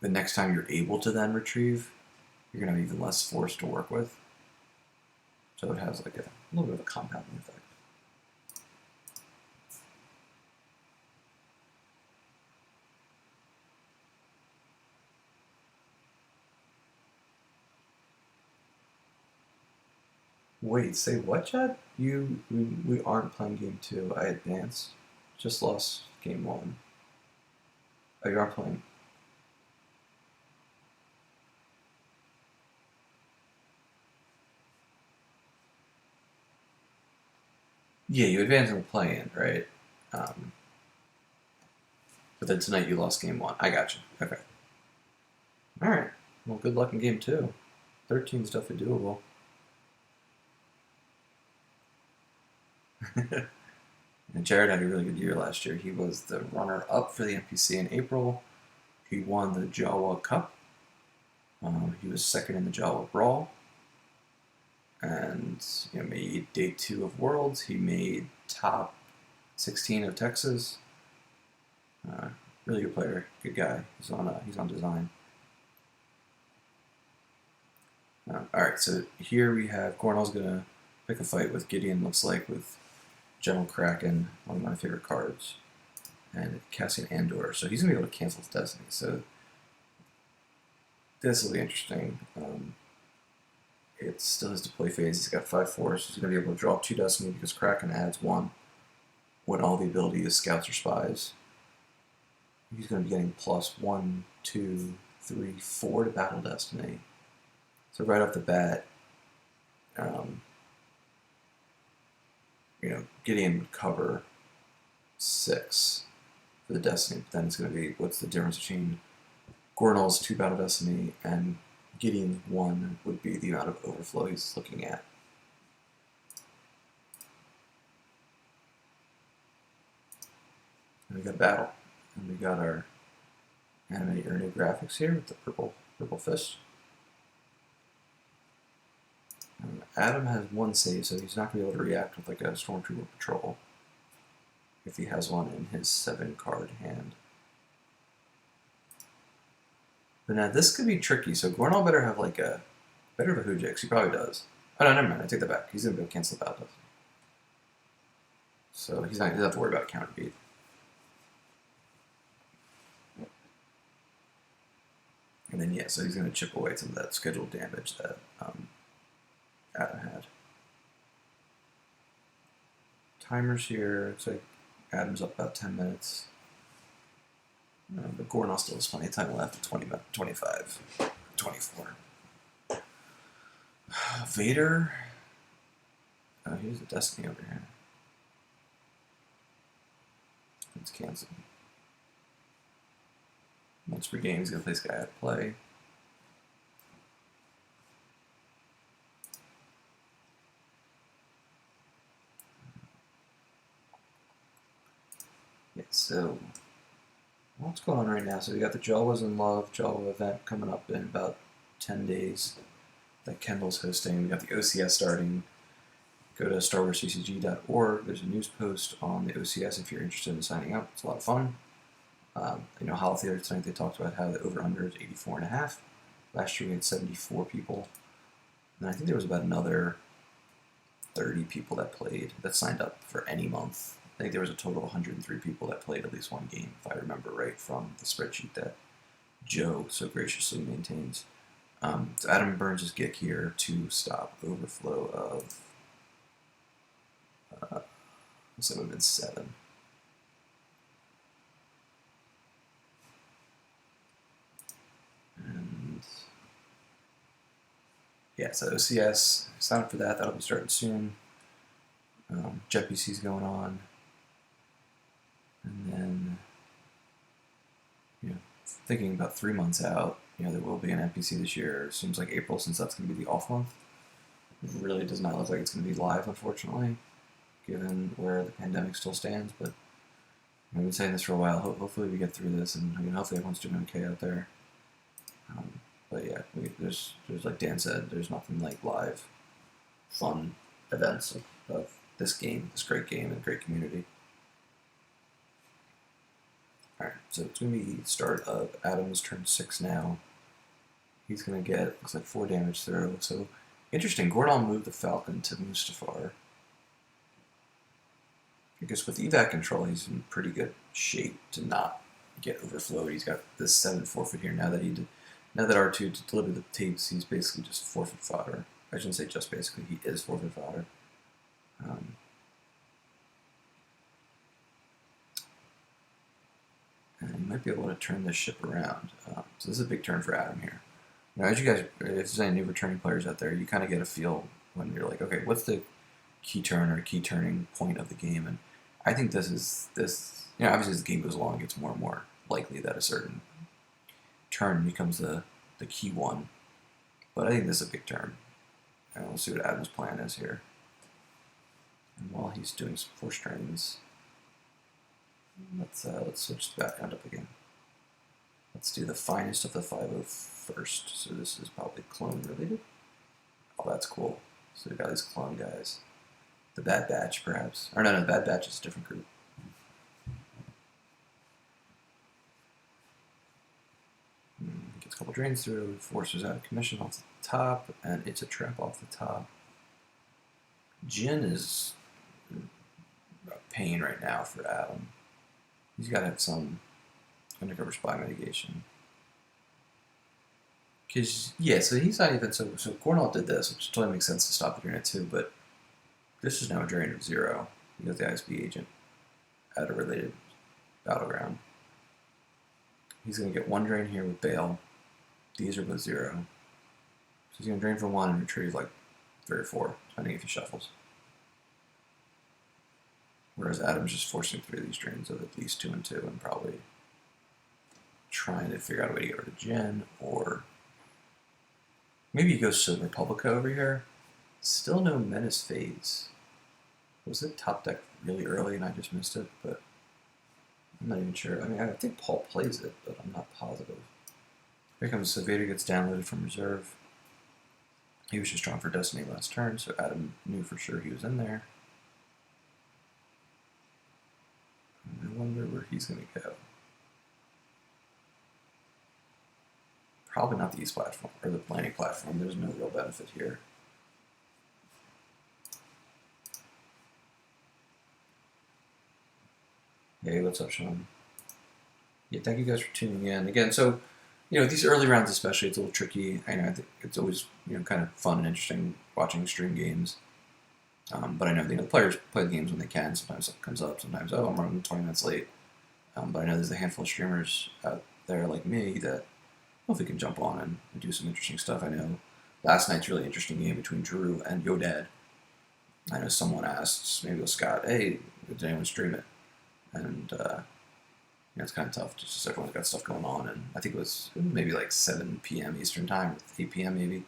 the next time you're able to then retrieve, you're going to have even less force to work with. So it has like a little bit of a compounding effect. Wait, say what, Chad? We aren't playing game 2. I advanced. Just lost game 1. Oh, you are playing. Yeah, you advanced in the play-in, right? But then tonight you lost game 1. I got you. Okay. Alright. Well, good luck in game 2. 13 is definitely doable. And Jared had a really good year last year. He was the runner-up for the NPC in April. He won the Jawa Cup. He was second in the Jawa Brawl. And you know, made day 2 of Worlds. He made top 16 of Texas. Really good player, good guy. He's on design. Alright, so here we have Gornall's gonna pick a fight with Gideon, looks like, with General Kraken, one of my favorite cards, and Cassian Andor. So he's gonna be able to cancel his Destiny. So this will be interesting. It still has deploy phase. He's got 5 force. He's gonna be able to draw 2 Destiny because Kraken adds 1 when all the ability is Scouts or Spies. He's gonna be getting plus 1, 2, 3, 4 to Battle Destiny. So right off the bat, Gideon would cover 6 for the Destiny, but then it's going to be, what's the difference between Gornall's 2 Battle Destiny and Gideon's 1 would be the amount of overflow he's looking at. And we got Battle, and we got our animated Ernie graphics here with the purple fist. Adam has 1 save, so he's not going to be able to react with like a Stormtrooper Patrol if he has one in his 7-card hand. But now this could be tricky, so Gornall better have like a Hujix. He probably does. Oh no, never mind, I take that back. He's going to be able to cancel the battle. So he doesn't have to worry about a counter beat. And then yeah, so he's going to chip away some of that scheduled damage that Adam had. Timers here, looks like Adam's up about 10 minutes. But Gornall still has plenty of time left, 25, 24. Vader, here's the Destiny over here. It's canceled. Once per game, he's going to place guy out of play. Yeah, so what's going on right now? So we got the Jawas in Love Jawa event coming up in about 10 days that Kendall's hosting. We got the OCS starting. Go to StarWarsCCG.org. There's a news post on the OCS if you're interested in signing up. It's a lot of fun. Hollow Theater tonight they talked about how the over-under is 84.5. Last year we had 74 people. And I think there was about another 30 people that signed up for any month. I think there was a total of 103 people that played at least 1 game, if I remember right from the spreadsheet that Joe so graciously maintains. So Adam burns his Gick here to stop overflow of, so it would have been 7. And yeah, so OCS, sign up for that. That'll be starting soon. GEMPC is going on. And then, thinking about 3 months out, there will be an NPC this year. Seems like April, since that's going to be the off month. It really does not look like it's going to be live, unfortunately, given where the pandemic still stands. But we've been saying this for a while. Hopefully we get through this, and hopefully everyone's doing okay out there. But yeah, there's like Dan said, there's nothing like live, fun events of this game, this great game and great community. Alright, so it's going to be the start of Adam's turn 6 now. He's going to get, looks like 4 damage through. So, interesting, Gornall moved the Falcon to Mustafar. I guess with evac control, he's in pretty good shape to not get overflowed. He's got this 7 forfeit here. Now that R2 delivered the tapes, he's basically just forfeit fodder. I shouldn't say just basically, he is forfeit fodder. And you might be able to turn this ship around. So this is a big turn for Adam here. Now, as you guys, if there's any new returning players out there, you kind of get a feel when you're like, okay, what's the key turn or key turning point of the game? And I think this, obviously as the game goes along, it gets more and more likely that a certain turn becomes the key one. But I think this is a big turn. And we'll see what Adam's plan is here. And while he's doing some force trains, let's switch the background up again. Let's do the finest of the 5-0 first. So this is probably clone related. Oh, that's cool. So we got these clone guys. The Bad Batch, perhaps. Or no, the Bad Batch is a different group. Gets a couple drains through, forces out a commission off the top, and it's a trap off the top. Jin is a pain right now for Adam. He's got to have some undercover spy mitigation. Because, yeah, so he's not even, so Gornall did this, which totally makes sense to stop the drain at 2, but this is now a drain of 0. You got the ISB agent at a related battleground. He's going to get 1 drain here with Bale. These are both 0. So he's going to drain for 1 and retrieve like 3 or 4, depending if he shuffles. Whereas Adam's just forcing 3 of these drains of at least 2 and 2 and probably trying to figure out a way to get rid of Jin, or maybe he goes to Republica over here. Still no Menace phase. Was it top deck really early and I just missed it? But I'm not even sure. I mean, I think Paul plays it, but I'm not positive. Here comes, so Vader gets downloaded from reserve. He was just drawn for Destiny last turn, so Adam knew for sure he was in there. And I wonder where he's going to go. Probably not the East platform, or the planning platform. There's no real benefit here. Hey, what's up, Sean? Yeah, thank you guys for tuning in. Again, so, you know, these early rounds especially, it's a little tricky. I know I think it's always, you know, kind of fun and interesting watching stream games. But I know, you know, the players play the games when they can. Sometimes something comes up. Sometimes, oh, I'm running 20 minutes late. But I know there's a handful of streamers out there like me that hopefully can jump on and do some interesting stuff. I know last night's really interesting game between Drew and Yodad. I know someone asked, maybe it was Scott, hey, did anyone stream it? And you know, it's kind of tough, just everyone's got stuff going on. And I think it was maybe like 7 p.m. Eastern time, 8 p.m. maybe.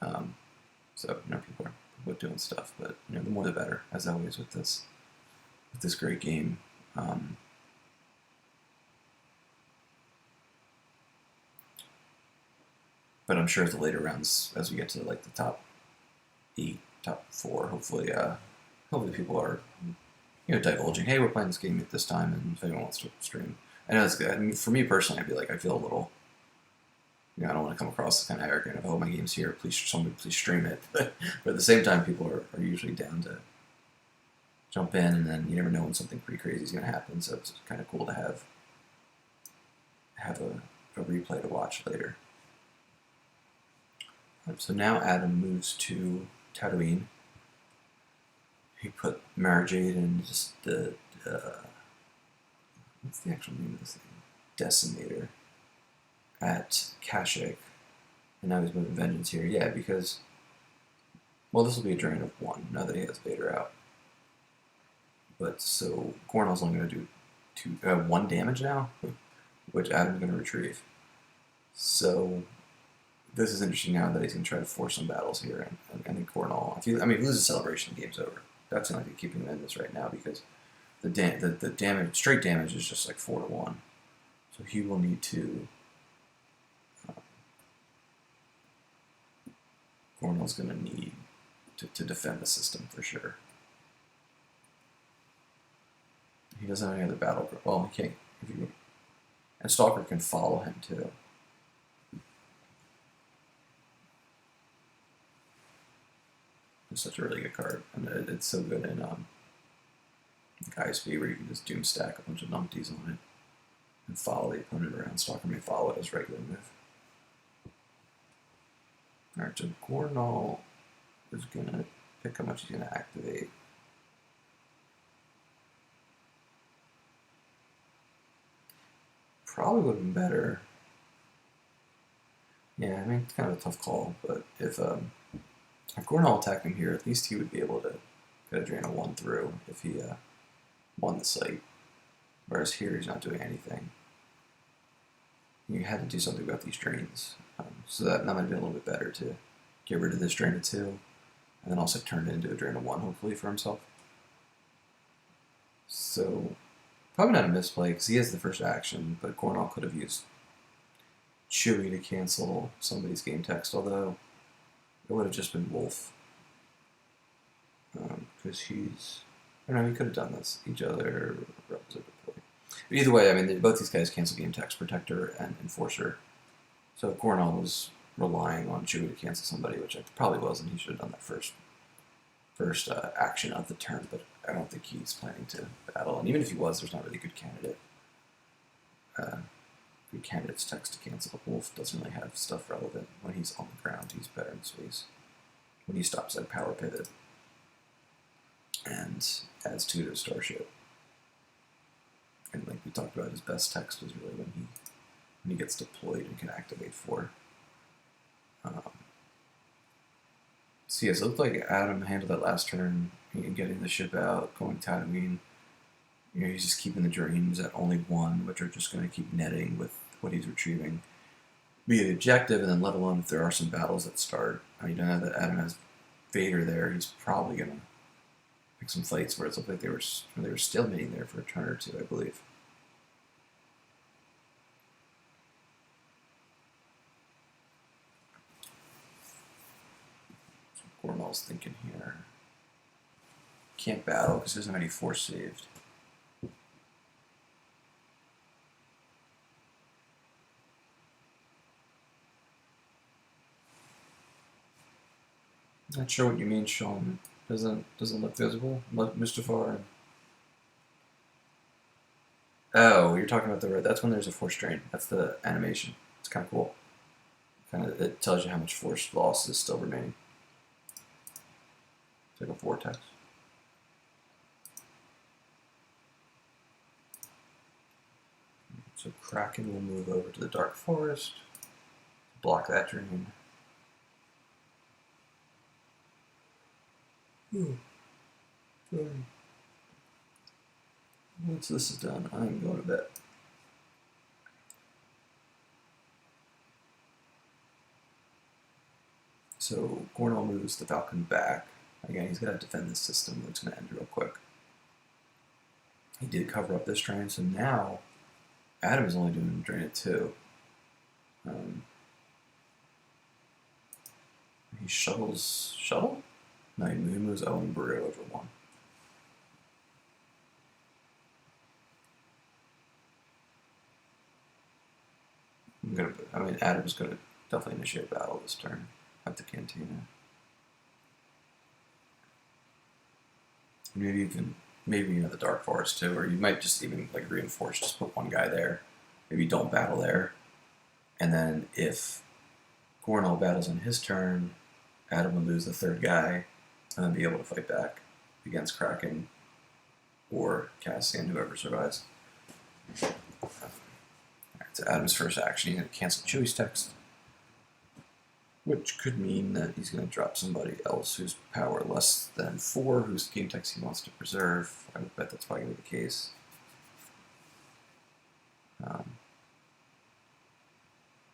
So, you know, people are doing stuff, but, you know, the more the better, as always with this great game. But I'm sure at the later rounds, as we get to like the top 8, top 4, hopefully people are, you know, divulging, hey, we're playing this game at this time, and if anyone wants to stream. I know it's good. I mean, for me personally, I'd be like, I feel a little, you know, I don't want to come across as kind of arrogant of, oh, my game's here, please, somebody please stream it. But at the same time, people are usually down to jump in, and then you never know when something pretty crazy is going to happen, so it's kind of cool to have a replay to watch later. So now Adam moves to Tatooine. He put Mara Jade in just the, what's the actual name of this thing? Decimator at Kashyyyk. And now he's moving Vengeance here. Yeah, because, well, this will be a drain of 1 now that he has Vader out. But so Gornall's only going to do 1 damage now, which Adam's going to retrieve. So this is interesting now that he's going to try to force some battles here, and I think Gornall, if he loses Celebration, the game's over. That's the only thing keeping him in this right now, because the damage, straight damage is just like 4 to 1. So he will need to, Gornall's going to need to defend the system for sure. He doesn't have any other battle group. Well, he can't. And Stalker can follow him too. It's such a really good card, and it's so good in ISB, where you can just doom stack a bunch of numpties on it and follow the opponent around. Stalker may follow it as regular move. Alright, so Gornall is going to pick how much he's going to activate. Probably would have been better. Yeah, I mean, it's kind of a tough call, but if Gornall attacked him here, at least he would be able to get a drain of 1 through if he won the site. Whereas here, he's not doing anything. You had to do something about these drains. So that might have been a little bit better to get rid of this drain of 2, and then also turn it into a drain of 1, hopefully, for himself. So, probably not a misplay, because he has the first action, but Gornall could have used Chewie to cancel somebody's game text, although it would have just been Wolf. Because he's, I don't know, he could have done this. Each other representative play. But either way, I mean, both these guys cancel game text, Protector and Enforcer. So Gornall was relying on Chewie to cancel somebody, which it probably wasn't. He should have done that first action of the turn, but I don't think he's planning to battle. And even if he was, there's not really a good candidate. Good candidate's text to cancel. Wolf doesn't really have stuff relevant. When he's on the ground, he's better in space. When he stops at power pivot and adds 2 to a starship. And like we talked about, his best text was really when he gets deployed and can activate 4. So yes, it looked like Adam handled that last turn, getting the ship out, going Tatooine. He's just keeping the dreams at only 1, which are just going to keep netting with what he's retrieving. Be the objective, and then let alone if there are some battles that start. I mean, now that Adam has Vader there, he's probably going to pick some fights where it looked like they were still meeting there for a turn or 2, I believe. So Gornall's thinking here. Can't battle because he doesn't have any force saved. Not sure what you mean, Sean. Doesn't look visible. Mustafar. Oh, you're talking about the red. That's when there's a force drain. That's the animation. It's kind of cool. It tells you how much force loss is still remaining. It's like a vortex. So Kraken will move over to the Dark Forest, block that drain. Sorry. Once this is done, I'm going to bed. So Gornall moves the Falcon back. Again, he's got to defend this system. It's going to end real quick. He did cover up this drain, so now Adam is only doing drain at 2. He shuttles. Shuttle? No, he moves Owen Brew over 1. Adam's gonna definitely initiate battle this turn at the Cantina. Maybe the Dark Forest too, or you might just even like reinforce. Just put 1 guy there. Maybe don't battle there, and then if Gornall battles on his turn, Adam would lose the 3rd guy, and then be able to fight back against Kraken or Cassian, whoever survives. So Adam's first action, he's going to cancel Chewie's text, which could mean that he's going to drop somebody else whose power less than 4, whose game text he wants to preserve. I would bet that's probably going to be the case.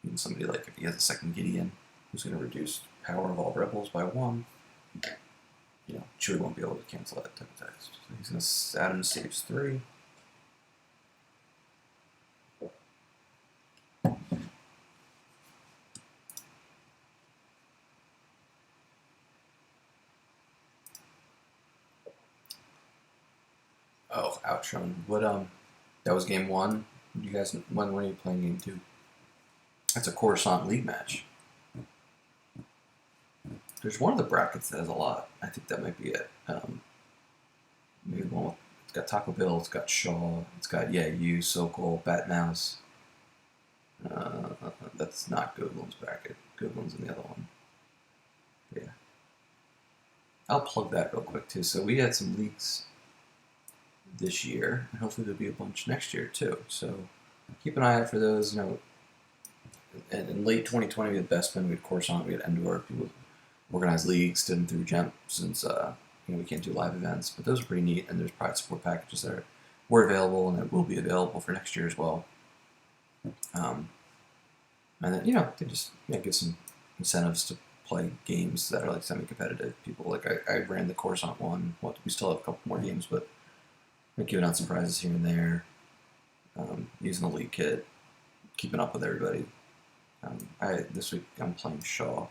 Even somebody like if he has a 2nd Gideon, who's going to reduce power of all rebels by 1, Chewie won't be able to cancel that type of text. So he's going to Adam saves 3. Oh, outshone. What that was game 1. You guys, when are you playing game 2? That's a Coruscant League match. There's one of the brackets that has a lot. I think that might be it. Maybe one. It's got Taco Bill. It's got Shaw. It's got you, Sokol, Bat Mouse. That's not Goodwin's bracket. Goodwin's in the other one. But yeah, I'll plug that real quick too. So we had some leaks this year, and hopefully there'll be a bunch next year too. So keep an eye out for those. And in late 2020, we had Bestman, we had Coruscant, we had Endor. People organized leagues, did them through GEMP since we can't do live events. But those are pretty neat, and there's private support packages that were available and that will be available for next year as well. And then they just give some incentives to play games that are like semi-competitive. People like I ran the Coruscant one. Well, we still have a couple more games, but I'm giving out some prizes here and there. Using the league kit, keeping up with everybody. This week I'm playing Shaw.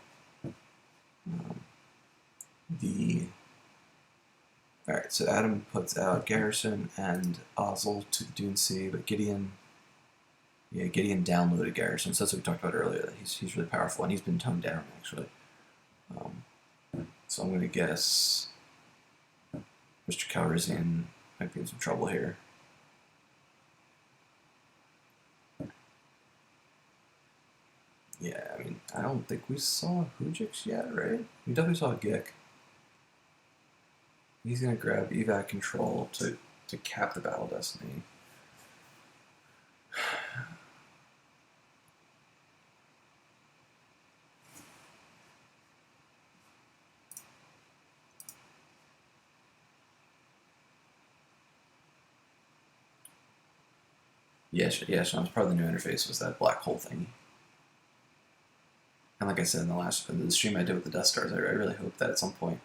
Alright, so Adam puts out Garrison and Ozzel to the Dune Sea, but Gideon Yeah, Gideon downloaded Garrison, so that's what we talked about earlier. He's really powerful, and he's been toned down, actually. So I'm going to guess Mr. Calrissian might be in some trouble here. Yeah, I mean, I don't think we saw Hujix yet, right? We definitely saw Gik. He's going to grab evac control to cap the battle destiny. Yeah, Sean's part of the new interface was that black hole thingy. And like I said in the stream I did with the Death Stars, I really hope that at some point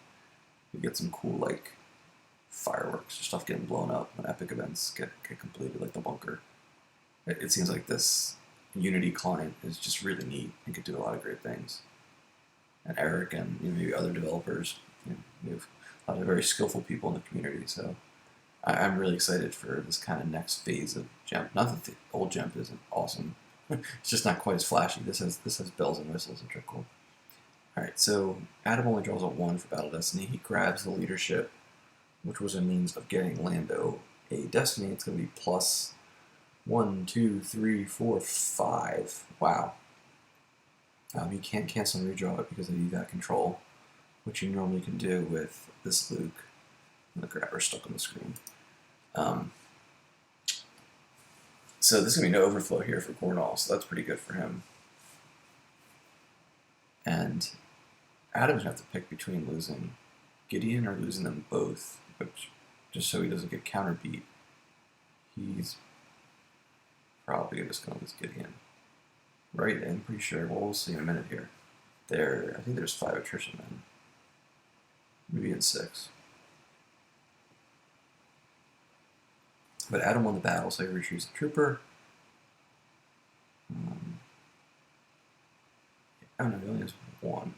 we get some cool like fireworks or stuff getting blown up when epic events get completed, like the bunker. It seems like this Unity client is just really neat and could do a lot of great things. And Eric and maybe other developers, we have a lot of very skillful people in the community. So I'm really excited for this kind of next phase of GEMP. Not that the old GEMP isn't awesome. It's just not quite as flashy. This has bells and whistles, which are cool. Alright, so Adam only draws a 1 for Battle Destiny. He grabs the leadership, which was a means of getting Lando a Destiny. It's going to be plus 1, 2, 3, 4, 5. Wow. You can't cancel and redraw it because of evac control, which you normally can do with this Luke. And the grabber stuck on the screen. So there's going to be no overflow here for Gornall, so that's pretty good for him. And Adam's going to have to pick between losing Gideon or losing them both, which, just so he doesn't get counterbeat, he's probably just going to lose Gideon. Right, I'm pretty sure. Well, we'll see in a minute here. I think there's 5 attrition men. Maybe in 6. But Adam won the battle, so he retrieves the trooper. I don't know, he only has 1.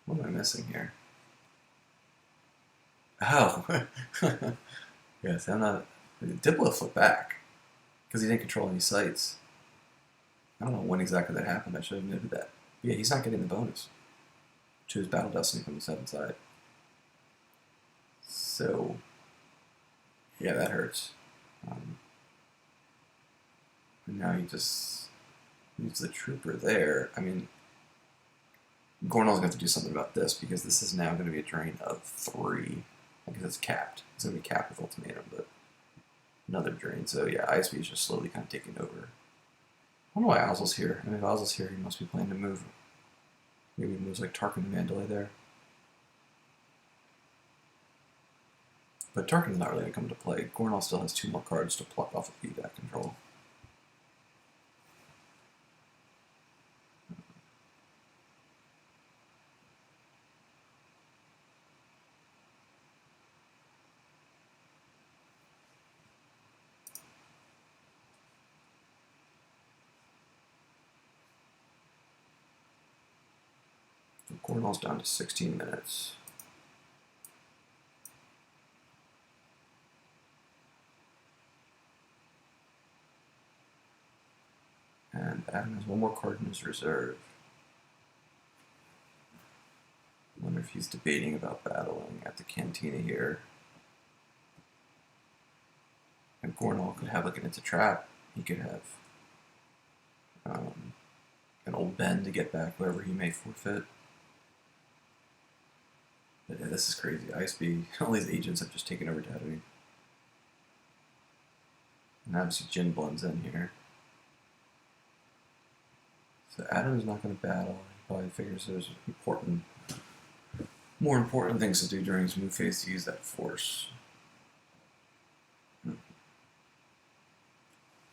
What am I missing here? Oh! Yes, I'm not... Diplo flipped back, because he didn't control any sites. I don't know when exactly that happened, I should have noted that. But yeah, he's not getting the bonus to his Battle Destiny from the 7th side. So... yeah, that hurts. And now he just leaves the trooper there. I mean, Gornall's going to have to do something about this because this is now going to be a drain of 3. Because it's capped. It's going to be capped with ultimatum, but another drain. So yeah, ISB is just slowly kind of taking over. I don't know why Owl's here. I mean, if Owl's here, he must be planning to move. Maybe he moves like Tarkin the Mandalay there. But Tarkin's not really going to come into play. Gornall still has 2 more cards to pluck off of feedback control. So Gornall's down to 16 minutes. And Adam has 1 more card in his reserve. I wonder if he's debating about battling at the Cantina here. And Gornall could have like an It's a Trap. He could have an old Ben to get back wherever he may forfeit. But yeah, this is crazy. ISB, all these agents have just taken over Tatooine. And obviously Jin blends in here. So Adam's not going to battle. He probably figures there's more important things to do during his move phase to use that force.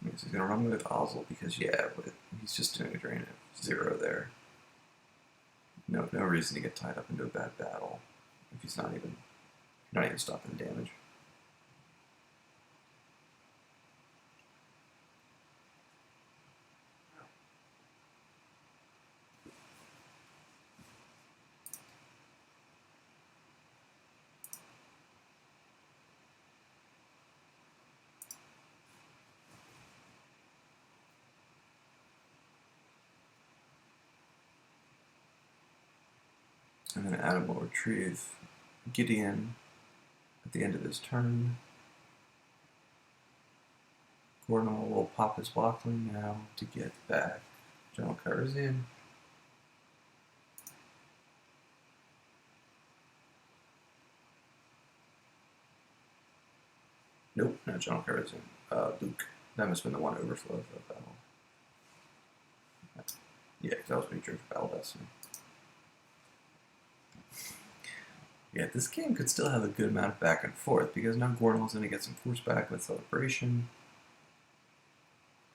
He's going to run with Ozzel because, yeah, he's just doing a drain of 0 there. No reason to get tied up into a bad battle if he's not even stopping the damage. And then Adam will retrieve Gideon at the end of his turn. Gornall will pop his blockling now to get back General Karazian. Nope, not General Karazian. Luke. That must have been the one overflow of the battle. Yeah, because that was when he drew for Battle Destiny. Yeah, this game could still have a good amount of back and forth, because now Gornall's going to get some force back with Celebration.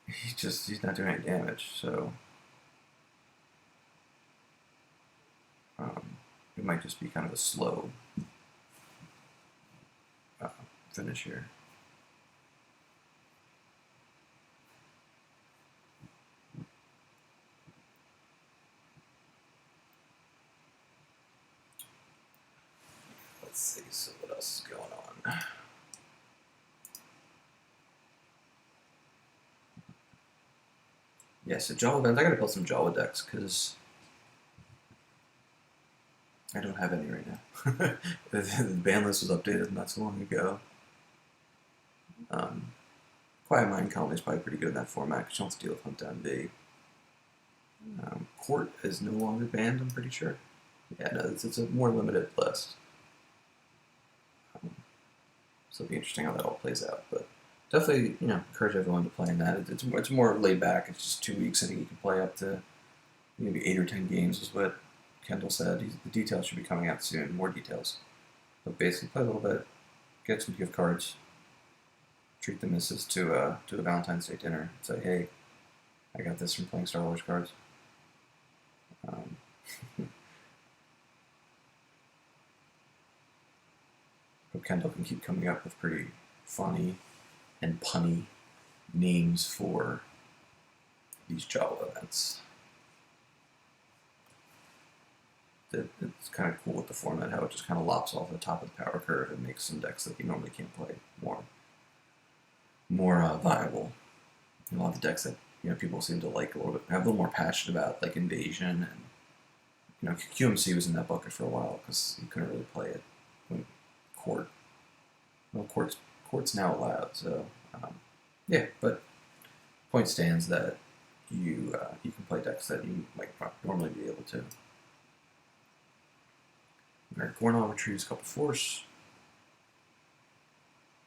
He's not doing any damage, so it might just be kind of a slow finish here. Let's see, so what else is going on? Yeah, so Jawa events, I gotta build some Jawa decks, because I don't have any right now. The ban list was updated not so long ago. Quiet Mind Colony is probably pretty good in that format, because you don't have to deal with Hunt Down B. Court is no longer banned, I'm pretty sure. Yeah, no, it's a more limited list. So it'll be interesting how that all plays out. But definitely, encourage everyone to play in that. It's more laid back. It's just 2 weeks. I think you can play up to maybe 8 or 10 games is what Kendall said. The details should be coming out soon, more details. But basically, play a little bit, get some gift cards, treat the missus to a Valentine's Day dinner. Say, hey, I got this from playing Star Wars cards. But Kendall can keep coming up with pretty funny and punny names for these Jawa events. It's kind of cool with the format, how it just kind of lops off the top of the power curve and makes some decks that you normally can't play more viable. And a lot of the decks that people seem to like a little bit, have a little more passion about, like Invasion, and QMC was in that bucket for a while because you couldn't really play it when Court. Well, Court's now allowed, so yeah. But point stands that you can play decks that you might not normally be able to. Alright, Gornall retrieves a couple force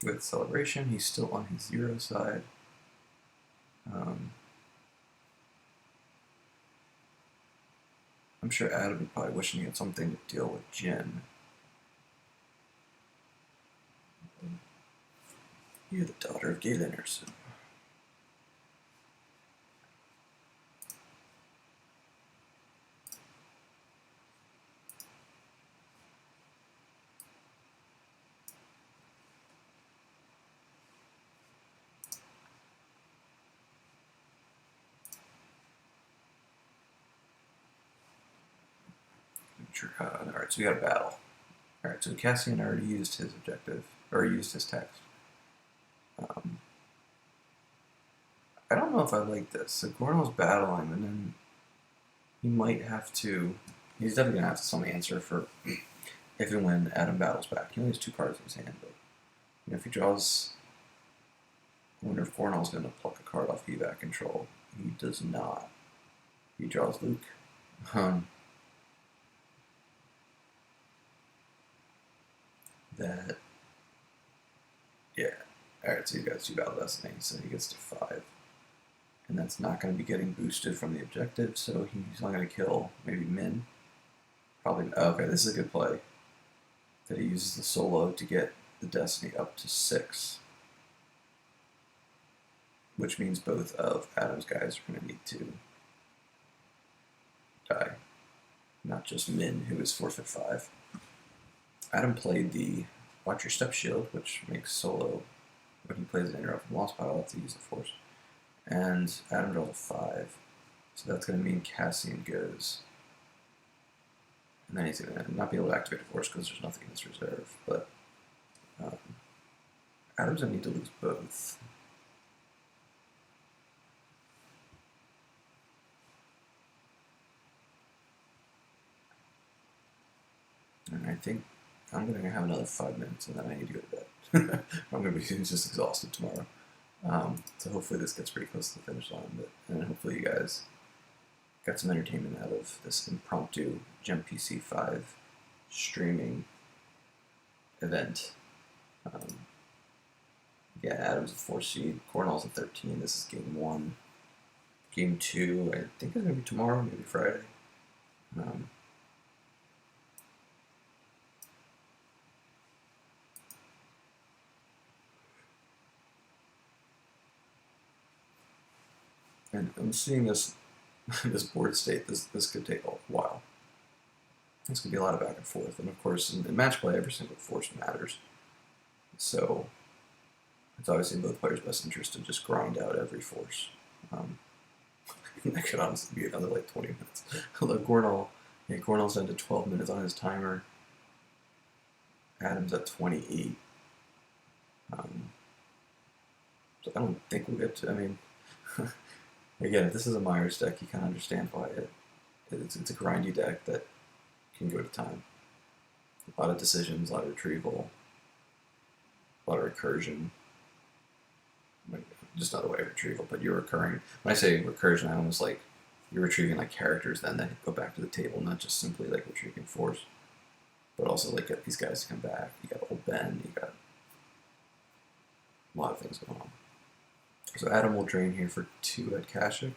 with Celebration. He's still on his 0 side. I'm sure Adam would probably wishing he had something to deal with Jin. You're the daughter of Galen Erso. Alright, so we got a battle. Alright, so Cassian already used his objective, or used his text. I don't know if I like this. So Gornall's battling, and then he might have to. He's definitely gonna have some answer for if and when Adam battles back. He only has 2 cards in his hand, but if he draws, I wonder if Gornall's gonna pluck a card off evac control. He does not. He draws Luke. That. Yeah. Alright, so he got 2 Battle Destiny, so he gets to 5. And that's not going to be getting boosted from the objective, so he's not going to kill maybe Min. Probably. Okay, this is a good play. That he uses the solo to get the Destiny up to 6. Which means both of Adam's guys are going to need to die. Not just Min, who is forfeit 5. Adam played the Watch Your Step Shield, which makes solo, when he plays an interrupt from Lost Pile, to use the force. And Adam draws a 5. So that's going to mean Cassian goes. And then he's going to not be able to activate a force because there's nothing in his reserve. But Adam's going to need to lose both. And I think I'm going to have another 5 minutes and then I need to go to bed. I'm going to be just exhausted tomorrow. So hopefully this gets pretty close to the finish line, and hopefully you guys got some entertainment out of this impromptu GEMPC 5 streaming event. Yeah, Adam's a 4 seed, Gornall's a 13. This is game 1. Game 2, I think it's going to be tomorrow, maybe Friday. And I'm seeing this this board state. This could take a while. This could be a lot of back and forth, and of course, in match play, every single force matters. So it's obviously in both players' best interest to just grind out every force. That could honestly be another like 20 minutes. Although Gornall's down to 12 minutes on his timer. Adam's at 28. So I don't think we'll get to. I mean, again, if this is a Myers deck, you can understand why it's a grindy deck that can go to time. A lot of decisions, a lot of retrieval, a lot of recursion. Just not a way of retrieval, but you're recurring. When I say recursion, I almost like you're retrieving like characters then that go back to the table, not just simply like retrieving force, but also like get these guys to come back. You got old Ben, you got a lot of things going on. So Adam will drain here for 2 at Kashyyyk.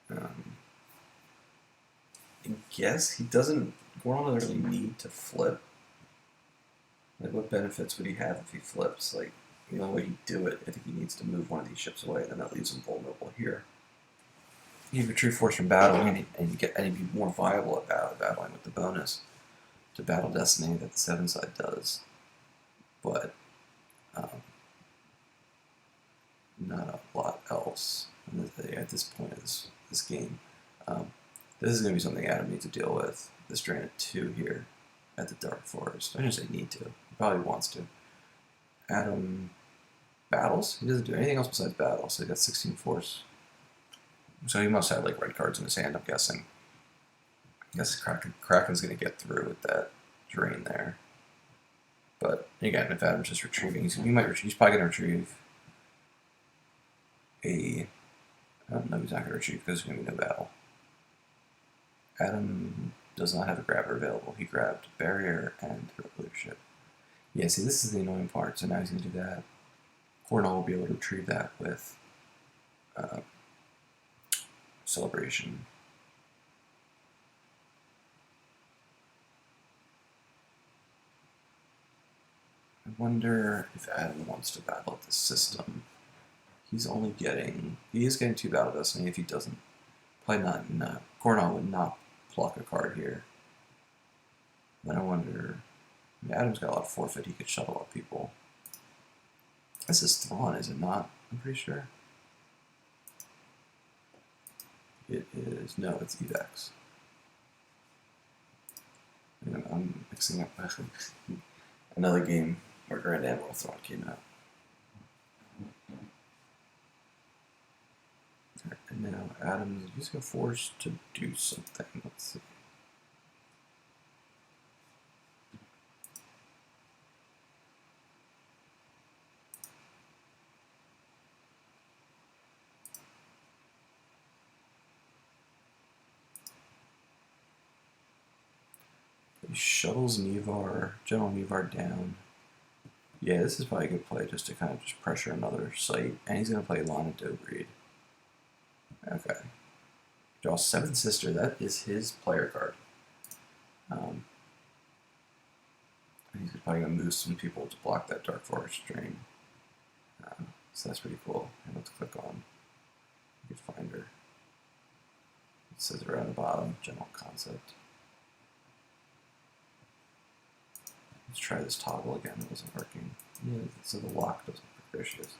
I guess he doesn't. Gornall doesn't really need to flip. Like, what benefits would he have if he flips? Like, the only way he'd do it, I think he needs to move one of these ships away, and then that leaves him vulnerable here. He'd retrieve force from battling, and he'd be more viable at battling with the bonus to Battle Destiny that the 7 side does. But not a lot else at this point of this game. This is going to be something Adam needs to deal with. This drain at 2 here at the Dark Forest. I didn't say need to. He probably wants to. Adam battles? He doesn't do anything else besides battle, so he got 16 force. So he must have like red cards in his hand, I'm guessing. I guess Kraken's going to get through with that drain there. But again, if Adam's just retrieving, he's probably going to retrieve a... I don't know, he's not going to retrieve because there's going to be no battle. Adam does not have a grabber available. He grabbed Barrier and Leadership. Yeah, see, this is the annoying part, so now he's going to do that. Gornall will be able to retrieve that with Celebration. I wonder if Adam wants to battle the system. He is getting 2 Battle Destiny. If he doesn't, probably not. No, Gornall would not pluck a card here. Then I wonder. I mean, Adam's got a lot of forfeit. He could shuttle up people. This is Thrawn, is it not? I'm pretty sure. It is. No, it's Evax. I'm mixing up another game where Grand Admiral Thrawn came out. And now Adam is using a force to do something. Let's see. He shuttles General Nevar down. Yeah, this is probably a good play just to kind of just pressure another site. And he's going to play Lana Dobreed. Okay. Draw 7th Sister. That is his player card. He's probably going to move some people to block that Dark Forest drain. So that's pretty cool. And let's click on. You can find her. It says right on the bottom, General Concept. Let's try this toggle again. It wasn't working. Yeah, so the lock doesn't work. There she is.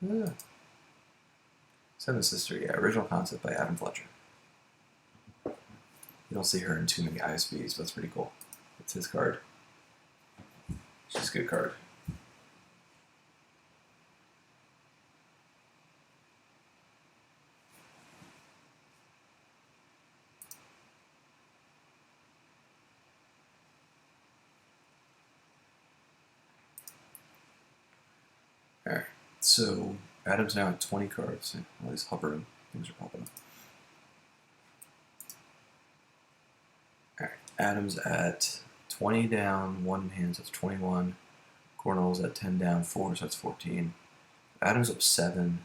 Yeah. 7th Sister, yeah, original concept by Adam Fletcher. You don't see her in too many ISBs, but that's pretty cool. It's his card. She's a good card. So Adam's now at 20 cards. All these hovering things are popping up. Alright, Adam's at 20 down, 1 in hand, so that's 21. Gornall's at 10 down, 4, so that's 14. Adam's up 7.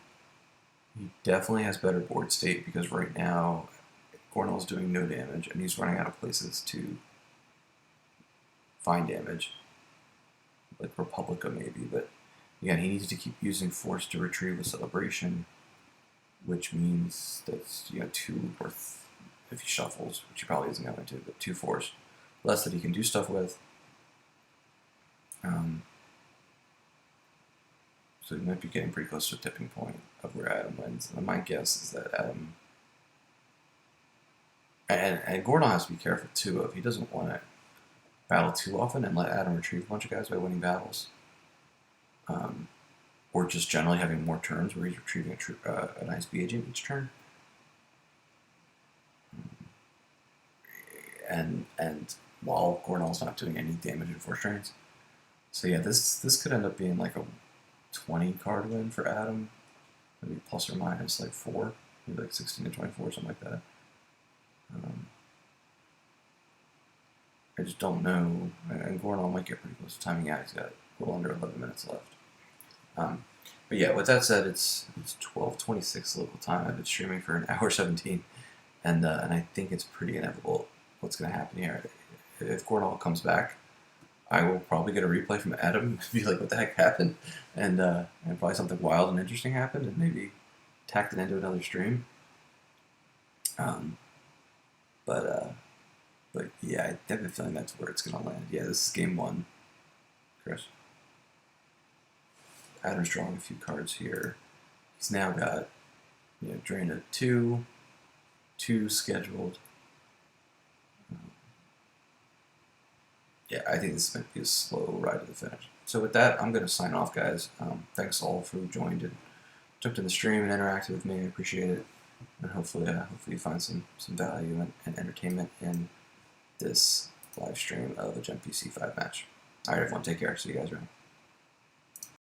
He definitely has better board state because right now Gornall's doing no damage and he's running out of places to find damage. Like Republica maybe, but again, he needs to keep using Force to retrieve a Celebration, which means that's 2 worth if he shuffles, which he probably isn't going to, but 2 Force. Less that he can do stuff with. So he might be getting pretty close to a tipping point of where Adam wins. And my guess is that Adam... And Gornall has to be careful too if he doesn't want to battle too often and let Adam retrieve a bunch of guys by winning battles. Or just generally having more turns where he's retrieving an ISB agent each turn. And while Gornall's not doing any damage in Force Drains. So yeah, this could end up being like a 20 card win for Adam. Maybe plus or minus like 4. Maybe like 16 to 24, something like that. I just don't know. And Gornall might get pretty close to timing out. He's got a little under 11 minutes left. But yeah, with that said, it's 12:26 local time. I've been streaming for an hour 17, and I think it's pretty inevitable what's going to happen here. If Gornall comes back, I will probably get a replay from Adam, be like, what the heck happened? And probably something wild and interesting happened, and maybe tacked it into another stream. But yeah, I have a feeling that's where it's going to land. Yeah, this is game 1, Chris. Adam's drawing a few cards here. He's now got, drain of 2 scheduled. Yeah, I think this is going to be a slow ride to the finish. So with that, I'm going to sign off, guys. Thanks all for who joined and jumped in the stream and interacted with me. I appreciate it. And hopefully you find some value and entertainment in this live stream of a GEMPC 5 match. Alright, everyone, take care. See you guys around.